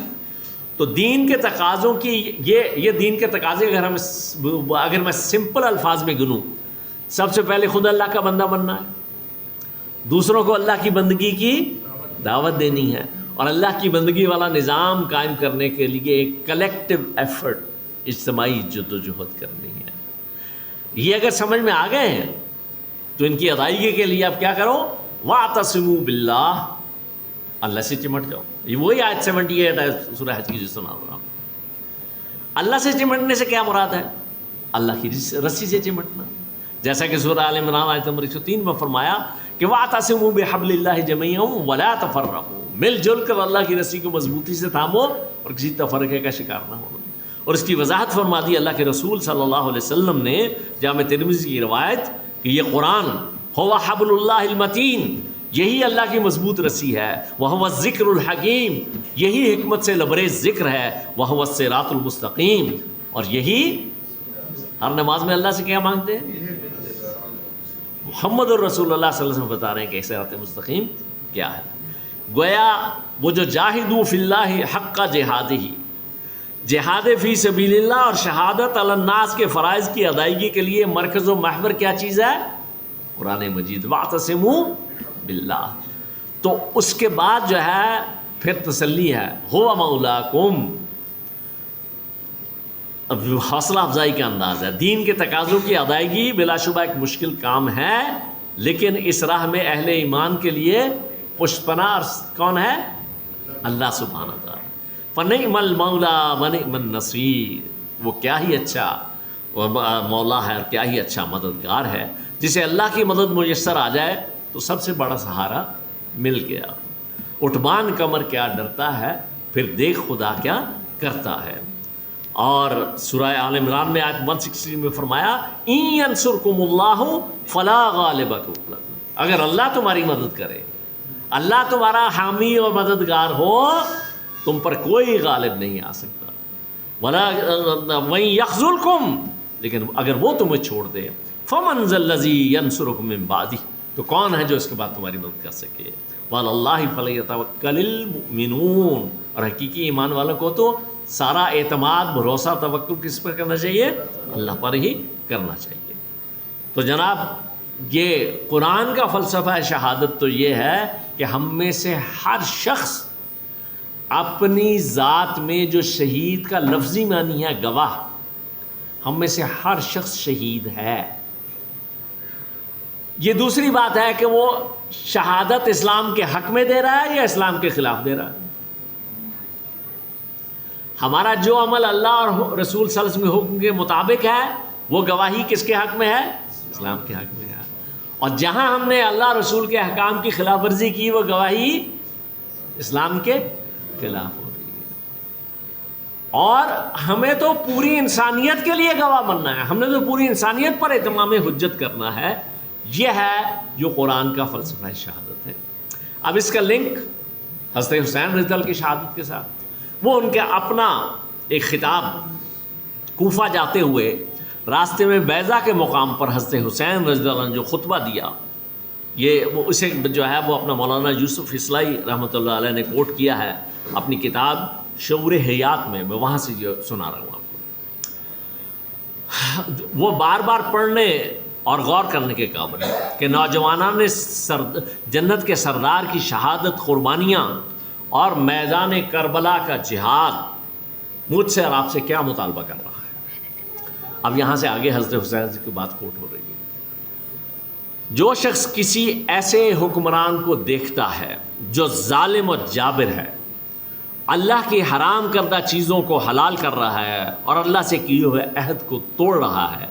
تو دین کے تقاضوں کی یہ دین کے تقاضے اگر میں سمپل الفاظ میں گنوں، سب سے پہلے خود اللہ کا بندہ بننا ہے، دوسروں کو اللہ کی بندگی کی دعوت دینی ہے، اور اللہ کی بندگی والا نظام قائم کرنے کے لیے ایک کلیکٹیو ایفرٹ، اجتماعی جدوجہد کرنی ہے۔ یہ اگر سمجھ میں آ گئے ہیں تو ان کی ادائیگی کے لیے آپ کیا کرو، وَاعْتَصِمُوا بِاللَّهِ، اللہ سے چمٹ جاؤ۔ یہ وہی آیت 78 ہے سورہ حج کی جو سنا رہا ہوں۔ اللہ سے چمٹنے سے کیا مراد ہے؟ اللہ کی رسی سے چمٹنا، جیسا کہ سورہ آل عمران آیت نمبر 103 میں فرمایا کہ وَاعْتَصِمُوا بِحَبْلِ اللَّهِ جَمِيعًا وَلَا تَفَرَّقُوا، مل جل کر اللہ کی رسی کو مضبوطی سے تھامو اور کسی تفرقے کا شکار نہ ہو۔ اور اس کی وضاحت فرما دی اللہ کے رسول صلی اللہ علیہ وسلم نے جامع ترمذی کی روایت کہ یہ قرآن هو حبل اللہ المتین، یہی اللہ کی مضبوط رسی ہے، وَهُوَ الذِّكْرُ الْحَكِيمُ، یہی حکمت سے لبریز ذکر ہے، وَهُوَ الصِّرَاطُ الْمُسْتَقِيمُ، اور یہی ہر نماز میں اللہ سے کیا مانگتے ہیں؟ محمد الرسول اللہ صلی اللہ علیہ وسلم بتا رہے ہیں کہ صراط مستقیم کیا ہے۔ گویا وہ جو جاہدوا فی اللہ حق جہادہ، جہاد فی سبیل اللہ اور شہادت علی الناس کے فرائض کی ادائیگی کے لیے مرکز و محور کیا چیز ہے؟ قرآن مجید، واعتصموا باللہ۔ تو اس کے بعد جو ہے پھر تسلی ہے، هو مولاکم، اب حوصلہ افزائی کا انداز ہے۔ دین کے تقاضوں کی ادائیگی بلا شبہ ایک مشکل کام ہے، لیکن اس راہ میں اہل ایمان کے لیے پشت پناہ کون ہے؟ اللہ سبحانہ تعالیٰ۔ فنعم المولا ونعم النصیر، وہ کیا ہی اچھا مولا ہے اور کیا ہی اچھا مددگار ہے۔ جسے اللہ کی مدد میسر آ جائے تو سب سے بڑا سہارا مل گیا۔ اٹھبان کمر کیا ڈرتا ہے، پھر دیکھ خدا کیا کرتا ہے۔ اور سورہ آل عمران میں آیت 160 میں فرمایا اِن يَنْصُرْكُمُ اللَّهُ فَلَا غَالِبَ لَكُمْ، اگر اللہ تمہاری مدد کرے، اللہ تمہارا حامی اور مددگار ہو، تم پر کوئی غالب نہیں آ سکتا۔ وَإِن يَخْذُلْكُمْ، لیکن اگر وہ تمہیں چھوڑ دے، فَمَنْ ذَا الَّذِي يَنْصُرُكُم مِّن بَعْدِهِ، تو کون ہے جو اس کے بعد تمہاری مدد کر سکے؟ وَعَلَى اللَّهِ فَلْيَتَوَكَّلِ الْمُؤْمِنُونَ، اور حقیقی ایمان والوں کو تو سارا اعتماد، بھروسہ، توکل کس پر کرنا چاہیے؟ اللہ پر ہی کرنا چاہیے۔ تو جناب یہ قرآن کا فلسفہ شہادت تو یہ ہے کہ ہم میں سے ہر شخص اپنی ذات میں جو شہید کا لفظی معنی ہے گواہ، ہم میں سے ہر شخص شہید ہے۔ یہ دوسری بات ہے کہ وہ شہادت اسلام کے حق میں دے رہا ہے یا اسلام کے خلاف دے رہا ہے۔ ہمارا جو عمل اللہ اور رسول صلی اللہ علیہ وسلم کے حکم کے مطابق ہے وہ گواہی کس کے حق میں ہے؟ اسلام کے حق میں ہے۔ اور جہاں ہم نے اللہ رسول کے احکام کی خلاف ورزی کی وہ گواہی اسلام کے خلاف ہو رہی ہے۔ اور ہمیں تو پوری انسانیت کے لیے گواہ بننا ہے، ہم نے تو پوری انسانیت پر اتمام حجت کرنا ہے۔ یہ ہے جو قرآن کا فلسفہ شہادت ہے۔ اب اس کا لنک حضرت حسین رضی اللہ کی شہادت کے ساتھ، وہ ان کا اپنا ایک خطاب کوفہ جاتے ہوئے راستے میں بیضہ کے مقام پر حضرت حسین رضی اللہ عنہ نے جو خطبہ دیا، یہ وہ اسے جو ہے وہ اپنا مولانا یوسف اصلاحی رحمۃ اللہ علیہ نے کوٹ کیا ہے اپنی کتاب شعور حیات میں وہاں سے جو سنا رہا ہوں آپ کو۔ وہ بار بار پڑھنے اور غور کرنے کے قابل ہے کہ نوجوانان نے جنت کے سردار کی شہادت، قربانیاں اور میدان کربلا کا جہاد مجھ سے اور آپ سے کیا مطالبہ کر رہا ہے۔ اب یہاں سے آگے حضرت حسین کی بات کوٹ ہو رہی ہے۔ جو شخص کسی ایسے حکمران کو دیکھتا ہے جو ظالم و جابر ہے، اللہ کی حرام کردہ چیزوں کو حلال کر رہا ہے اور اللہ سے کیے ہوئے عہد کو توڑ رہا ہے،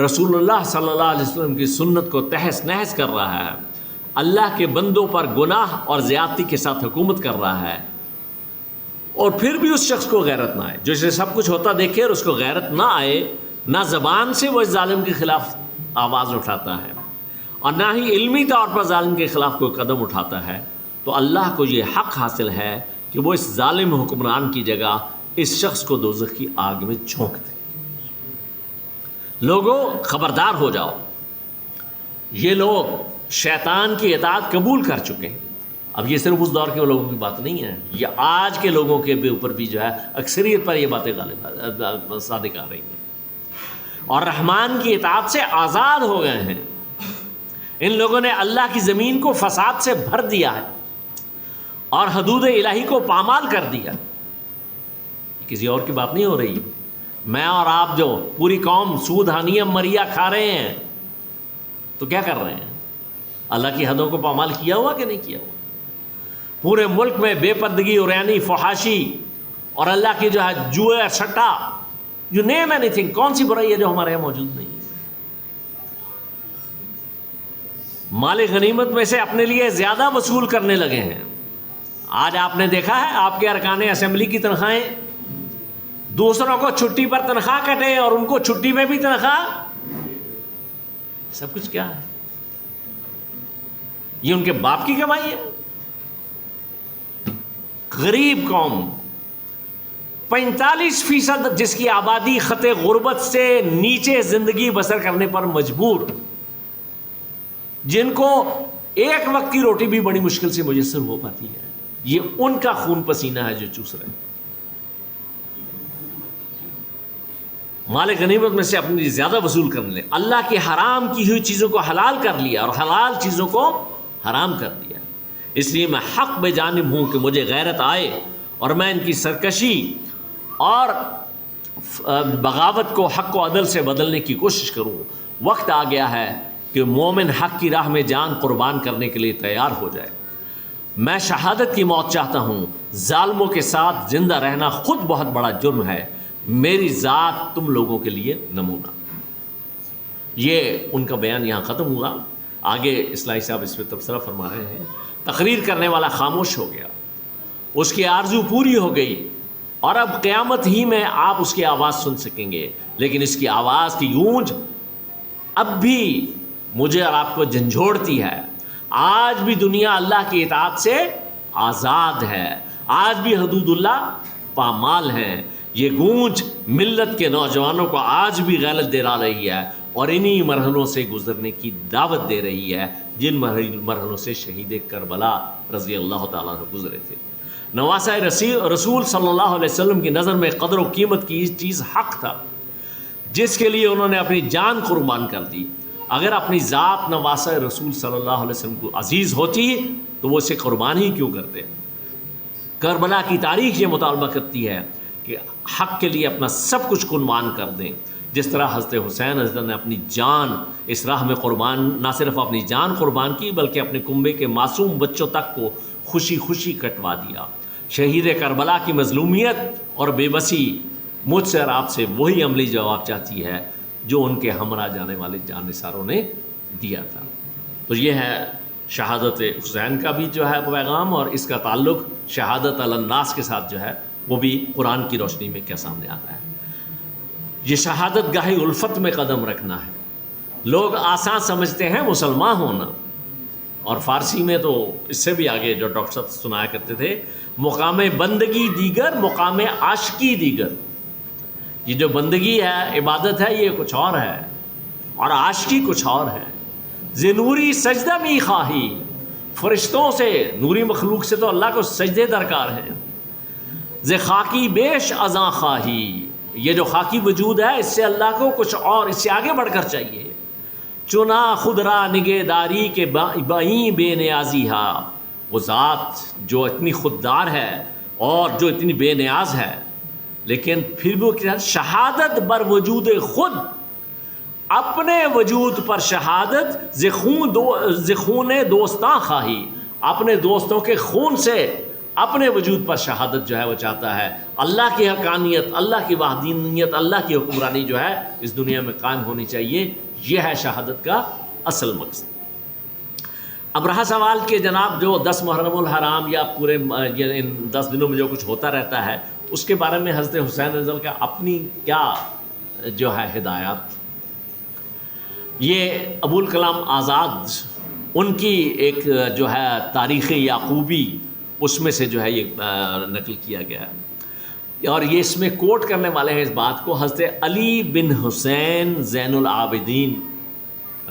رسول اللہ صلی اللہ علیہ وسلم کی سنت کو تہس نہس کر رہا ہے، اللہ کے بندوں پر گناہ اور زیادتی کے ساتھ حکومت کر رہا ہے، اور پھر بھی اس شخص کو غیرت نہ آئے، جو اسے سب کچھ ہوتا دیکھے اور اس کو غیرت نہ آئے، نہ زبان سے وہ اس ظالم کے خلاف آواز اٹھاتا ہے اور نہ ہی علمی طور پر ظالم کے خلاف کوئی قدم اٹھاتا ہے، تو اللہ کو یہ حق حاصل ہے کہ وہ اس ظالم حکمران کی جگہ اس شخص کو دوزخ کی آگ میں جھونک دے۔ لوگوں خبردار ہو جاؤ، یہ لوگ شیطان کی اطاعت قبول کر چکے ہیں۔ اب یہ صرف اس دور کے لوگوں کی بات نہیں ہے، یہ آج کے لوگوں کے بھی اوپر بھی جو ہے اکثریت پر یہ باتیں غالب صادق آ رہی ہیں، اور رحمان کی اطاعت سے آزاد ہو گئے ہیں۔ ان لوگوں نے اللہ کی زمین کو فساد سے بھر دیا ہے اور حدود الہی کو پامال کر دیا. کسی اور کی بات نہیں ہو رہی. میں اور آپ جو پوری قوم سود ہانیم مریا کھا رہے ہیں تو کیا کر رہے ہیں؟ اللہ کی حدوں کو پامال کیا ہوا کہ نہیں کیا ہوا؟ پورے ملک میں بے پردگی، عریانی، فحاشی اور اللہ کی جو ہے جوئے، سٹا، یو نیم اینی تھنگ. کون سی برائی ہے جو ہمارے یہاں موجود نہیں ہے؟ مال غنیمت میں سے اپنے لیے زیادہ وصول کرنے لگے ہیں. آج آپ نے دیکھا ہے آپ کے ارکان اسمبلی کی تنخواہیں، دوسروں کو چھٹی پر تنخواہ کٹے اور ان کو چھٹی میں بھی تنخواہ. سب کچھ کیا ہے؟ یہ ان کے باپ کی کمائی ہے. غریب قوم 45% جس کی آبادی خط غربت سے نیچے زندگی بسر کرنے پر مجبور، جن کو ایک وقت کی روٹی بھی بڑی مشکل سے میسر ہو پاتی ہے، یہ ان کا خون پسینہ ہے جو چوس رہے ہیں. مال غنیمت میں سے اپنے لیے زیادہ وصول کرنے لیں. اللہ کی حرام کی ہوئی چیزوں کو حلال کر لیا اور حلال چیزوں کو حرام کر دیا. اس لیے میں حق بے جانب ہوں کہ مجھے غیرت آئے اور میں ان کی سرکشی اور بغاوت کو حق و عدل سے بدلنے کی کوشش کروں. وقت آ گیا ہے کہ مومن حق کی راہ میں جان قربان کرنے کے لیے تیار ہو جائے. میں شہادت کی موت چاہتا ہوں. ظالموں کے ساتھ زندہ رہنا خود بہت بڑا جرم ہے. میری ذات تم لوگوں کے لیے نمونہ. یہ ان کا بیان یہاں ختم ہوا. آگے اصلاحی صاحب اس پہ تبصرہ فرما رہے ہیں. تقریر کرنے والا خاموش ہو گیا، اس کی آرزو پوری ہو گئی اور اب قیامت ہی میں آپ اس کی آواز سن سکیں گے. لیکن اس کی آواز کی گونج اب بھی مجھے اور آپ کو جھنجھوڑتی ہے. آج بھی دنیا اللہ کی اطاعت سے آزاد ہے، آج بھی حدود اللہ پامال ہیں. یہ گونج ملت کے نوجوانوں کو آج بھی غیرت دلا رہی ہے اور انہی مرحلوں سے گزرنے کی دعوت دے رہی ہے جن مرحلوں سے شہید کربلا رضی اللہ تعالیٰ عنہ گزرے تھے. نواسہ رسول صلی اللہ علیہ وسلم کی نظر میں قدر و قیمت کی چیز حق تھا جس کے لیے انہوں نے اپنی جان قربان کر دی. اگر اپنی ذات نواسہ رسول صلی اللہ علیہ وسلم کو عزیز ہوتی تو وہ اسے قربان ہی کیوں کرتے؟ کربلا کی تاریخ یہ مطالبہ کرتی ہے کہ حق کے لیے اپنا سب کچھ قربان کر دیں. جس طرح حضرت حسین رضی اللہ نے اپنی جان اس راہ میں قربان، نہ صرف اپنی جان قربان کی بلکہ اپنے کنبے کے معصوم بچوں تک کو خوشی خوشی کٹوا دیا. شہید کربلا کی مظلومیت اور بے بسی مجھ سے اور آپ سے وہی عملی جواب چاہتی ہے جو ان کے ہمراہ جانے والے جانثاروں نے دیا تھا. تو یہ ہے شہادت حسین کا بھی جو ہے پیغام، اور اس کا تعلق شہادت علی الناس کے ساتھ جو ہے وہ بھی قرآن کی روشنی میں کیا سامنے آتا ہے. یہ شہادت گاہی الفت میں قدم رکھنا ہے. لوگ آسان سمجھتے ہیں مسلمان ہونا، اور فارسی میں تو اس سے بھی آگے جو ڈاکٹر صاحب سنایا کرتے تھے، مقام بندگی دیگر مقام عاشقی دیگر. یہ جو بندگی ہے، عبادت ہے، یہ کچھ اور ہے اور عاشقی کچھ اور ہے. ز نوری سجدہ می خواہی، فرشتوں سے، نوری مخلوق سے تو اللہ کو سجدے درکار ہیں. ز خاکی بیش ازاں خواہی، یہ جو خاکی وجود ہے اس سے اللہ کو کچھ اور، اس سے آگے بڑھ کر چاہیے. چنا خود را نگہ داری کے بائیں بے نیازی ہا، وہ ذات جو اتنی خوددار ہے اور جو اتنی بے نیاز ہے، لیکن پھر بھی وہ کیا؟ شہادت بر وجود خود، اپنے وجود پر شہادت. ز خون دوستاں خواہی، اپنے دوستوں کے خون سے اپنے وجود پر شہادت جو ہے وہ چاہتا ہے. اللہ کی حقانیت، اللہ کی وحدانیت، اللہ کی حکمرانی جو ہے اس دنیا میں قائم ہونی چاہیے. یہ ہے شہادت کا اصل مقصد. اب رہا سوال کہ جناب جو 10 محرم الحرام یا پورے ان 10 دنوں میں جو کچھ ہوتا رہتا ہے اس کے بارے میں حضرت حسین رضی اللہ کا اپنی کیا جو ہے ہدایات. یہ ابوالکلام آزاد ان کی ایک جو ہے تاریخ یعقوبی، اس میں سے جو ہے یہ نقل کیا گیا ہے، اور یہ اس میں کوٹ کرنے والے ہیں اس بات کو حضرت علی بن حسین زین العابدین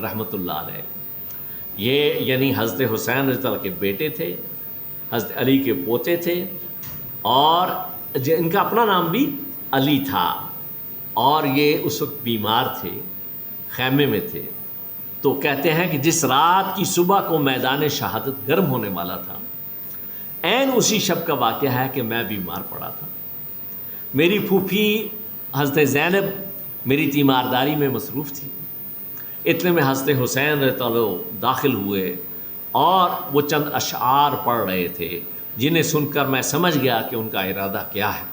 رحمۃ اللہ علیہ. یہ یعنی حضرت حسین رضی اللہ کے بیٹے تھے، حضرت علی کے پوتے تھے، اور ان کا اپنا نام بھی علی تھا. اور یہ اس وقت بیمار تھے، خیمے میں تھے. تو کہتے ہیں کہ جس رات کی صبح کو میدان شہادت گرم ہونے والا تھا، عین اسی شب کا واقعہ ہے کہ میں بیمار پڑا تھا، میری پھوپھی حضرت زینب میری تیمارداری میں مصروف تھی، اتنے میں حضرت حسین رضی اللہ عنہ داخل ہوئے اور وہ چند اشعار پڑھ رہے تھے جنہیں سن کر میں سمجھ گیا کہ ان کا ارادہ کیا ہے۔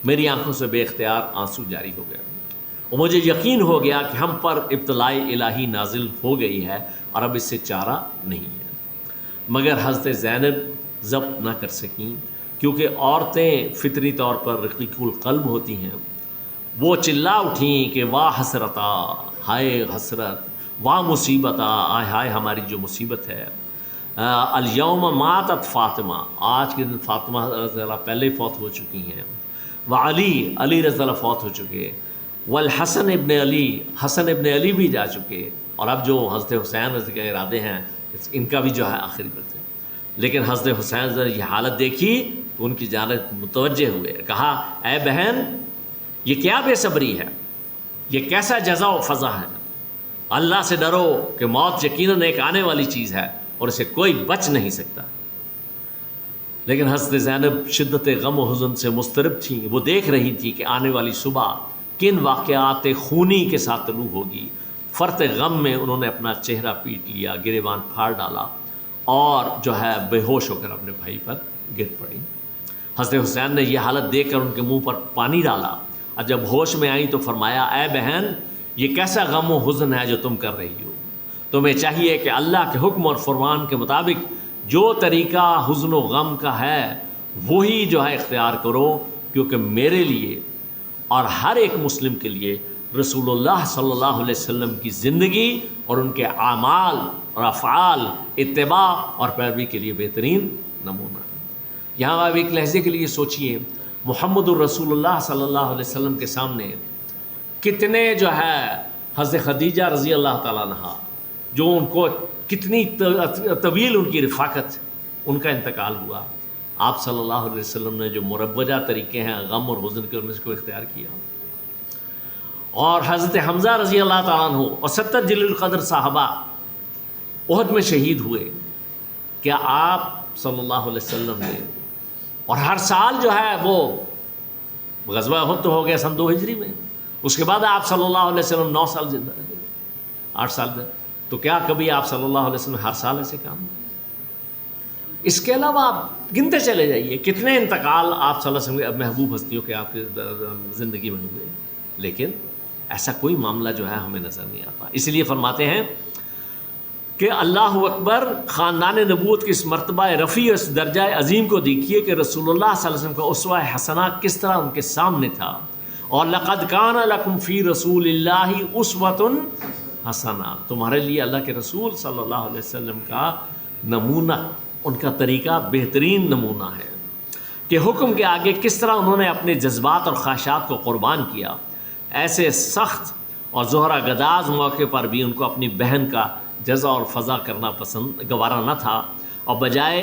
میری آنکھوں سے بے اختیار آنسو جاری ہو گیا اور مجھے یقین ہو گیا کہ ہم پر ابتلاء الہی نازل ہو گئی ہے اور اب اس سے چارہ نہیں ہے۔ مگر حضرت زینب ضبط نہ کر سکیں، کیونکہ عورتیں فطری طور پر رقیق القلب ہوتی ہیں۔ وہ چلا اٹھیں کہ واہ حسرتا، ہائے حسرت، واہ مصیبتا، آئے ہائے ہماری جو مصیبت ہے۔ الیوم ماتت فاطمہ، آج کے دن فاطمہ رضی اللہ پہلے فوت ہو چکی ہیں، علی رضی اللہ فوت ہو چکے، والحسن ابن علی، حسن ابن علی بھی جا چکے، اور اب جو حضرت حسین رضی کے ارادے ہیں ان کا بھی جو ہے آخری وقت ہے۔ لیکن حضرت حسین نے یہ حالت دیکھی تو ان کی جانب متوجہ ہوئے، کہا اے بہن یہ کیا بے صبری ہے، یہ کیسا جزا و فضا ہے، اللہ سے ڈرو کہ موت یقیناً ایک آنے والی چیز ہے اور اسے کوئی بچ نہیں سکتا۔ لیکن حضرت زینب شدت غم و حزن سے مضطرب تھیں، وہ دیکھ رہی تھی کہ آنے والی صبح کن واقعات خونی کے ساتھ طلوع ہوگی۔ فرط غم میں انہوں نے اپنا چہرہ پیٹ لیا، گریبان پھاڑ ڈالا اور جو ہے بے ہوش ہو کر اپنے بھائی پر گر پڑی۔ حضرت حسین نے یہ حالت دیکھ کر ان کے منہ پر پانی ڈالا اور جب ہوش میں آئیں تو فرمایا اے بہن یہ کیسا غم و حزن ہے جو تم کر رہی ہو، تمہیں چاہیے کہ اللہ کے حکم اور فرمان کے مطابق جو طریقہ حزن و غم کا ہے وہی جو ہے اختیار کرو، کیونکہ میرے لیے اور ہر ایک مسلم کے لیے رسول اللہ صلی اللہ علیہ وسلم کی زندگی اور ان کے اعمال اور افعال اتباع اور پیروی کے لیے بہترین نمونہ ہے۔ یہاں آپ ایک لحظے کے لیے سوچئے، محمد الرسول اللہ صلی اللہ علیہ وسلم کے سامنے کتنے جو ہے حضرت خدیجہ رضی اللہ تعالیٰ عنہا، جو ان کو کتنی طویل ان کی رفاقت، ان کا انتقال ہوا، آپ صلی اللہ علیہ وسلم نے جو مروجہ طریقے ہیں غم اور حزن کے ان میں سے کو اختیار کیا، اور حضرت حمزہ رضی اللہ تعالیٰ عنہ اور 70 جلیل القدر صحابہ احد میں شہید ہوئے، کیا آپ صلی اللہ علیہ وسلم نے، اور ہر سال جو ہے وہ غزوہ احد تو ہو گیا سن 2 ہجری میں، اس کے بعد آپ صلی اللہ علیہ وسلم 9 سال زندہ رہے، 8 سال زندہ، تو کیا کبھی آپ صلی اللہ علیہ وسلم ہر سال ایسے کام؟ اس کے علاوہ آپ گنتے چلے جائیے کتنے انتقال آپ صلی اللہ علیہ وسلم محبوب ہستیوں کے آپ کی زندگی میں ہوئے، لیکن ایسا کوئی معاملہ جو ہے ہمیں نظر نہیں آتا۔ اس لیے فرماتے ہیں کہ اللہ اکبر، خاندان نبوت کی اس مرتبہ رفیع، اس درجہ عظیم کو دیکھیے کہ رسول اللہ صلی اللہ علیہ وسلم کا اسوہ حسنہ کس طرح ان کے سامنے تھا، اور لقد کان لکم فی رسول اللہ اسوۃ حسنہ، تمہارے لیے اللہ کے رسول صلی اللہ علیہ وسلم کا نمونہ، ان کا طریقہ بہترین نمونہ ہے کہ حکم کے آگے کس طرح انہوں نے اپنے جذبات اور خواہشات کو قربان کیا۔ ایسے سخت اور زہرہ گداز موقع پر بھی ان کو اپنی بہن کا جزا اور فضا کرنا پسند گوارا نہ تھا، اور بجائے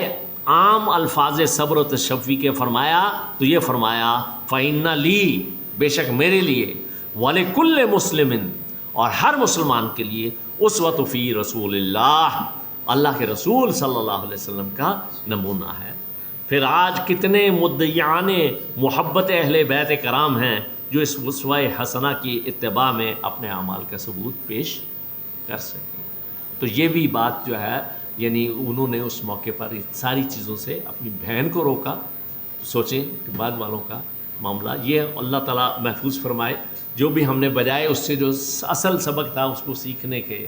عام الفاظ صبر و تشفی کے فرمایا تو یہ فرمایا فَإِنَّ لِي، بے شک میرے لیے، وَلِكُلِّ مُسْلِمٍ، اور ہر مسلمان کے لیے، اسوۃ فی رسول اللہ، اللہ کے رسول صلی اللہ علیہ وسلم کا نمونہ ہے۔ پھر آج کتنے مدعیان محبت اہل بیت کرام ہیں جو اس اسوہ حسنہ کی اتباع میں اپنے اعمال کا ثبوت پیش کر سکیں۔ تو یہ بھی بات جو ہے، یعنی انہوں نے اس موقع پر ساری چیزوں سے اپنی بہن کو روکا۔ سوچیں کہ بعد والوں کا معاملہ یہ اللہ تعالیٰ محفوظ فرمائے، جو بھی ہم نے بجائے اس سے جو اصل سبق تھا اس کو سیکھنے کے،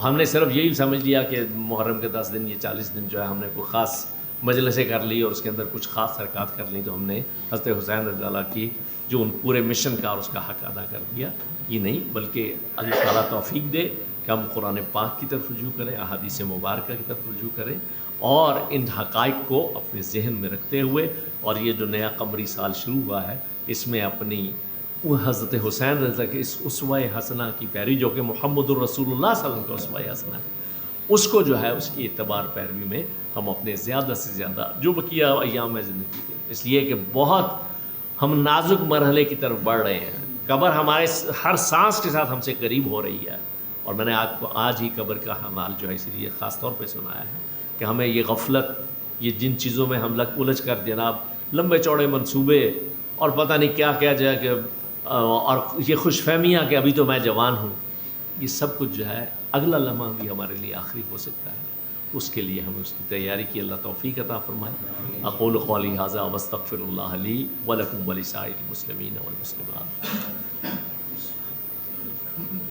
ہم نے صرف یہی سمجھ لیا کہ محرم کے 10 دن، یہ 40 دن جو ہے ہم نے کوئی خاص مجلسیں کر لی اور اس کے اندر کچھ خاص حرکات کر لی، تو ہم نے حضرت حسین رضی اللہ کی جو ان پورے مشن کا اور اس کا حق ادا کر دیا، یہ نہیں، بلکہ اللہ تعالیٰ توفیق دے کہ ہم قرآن پاک کی طرف رجوع کریں، احادیث مبارکہ کی طرف رجوع کریں، اور ان حقائق کو اپنے ذہن میں رکھتے ہوئے، اور یہ جو نیا قمری سال شروع ہوا ہے اس میں اپنی حضرت حسین رضی اللہ کے اس اسوہ حسنہ کی پیروی، جو کہ محمد الرسول اللہ صلی اللہ علیہ وسلم کا اسوہ حسنہ ہے، اس کو جو ہے اس کی اعتبار پیروی میں ہم اپنے زیادہ سے زیادہ جو بقیہ ایام ہے زندگی کے، اس لیے کہ بہت ہم نازک مرحلے کی طرف بڑھ رہے ہیں، قبر ہمارے ہر سانس کے ساتھ ہم سے قریب ہو رہی ہے، اور میں نے آپ کو آج ہی قبر کا حوال جو ہے اسی لیے خاص طور پہ سنایا ہے کہ ہمیں یہ غفلت یہ جن چیزوں میں ہم لگ الجھ کر جناب لمبے چوڑے منصوبے اور پتہ نہیں کیا کیا جائے کہ اور یہ خوش فہمیاں کہ ابھی تو میں جوان ہوں، یہ سب کچھ جو ہے اگلا لمحہ بھی ہمارے لیے آخری ہو سکتا ہے. اس کے لیے ہمیں اس کی تیاری کی اللہ توفیق عطا فرمائے. اقول قولی ھذا واستغفر اللہ لی ولکم ولسائر المسلمین والمسلمات.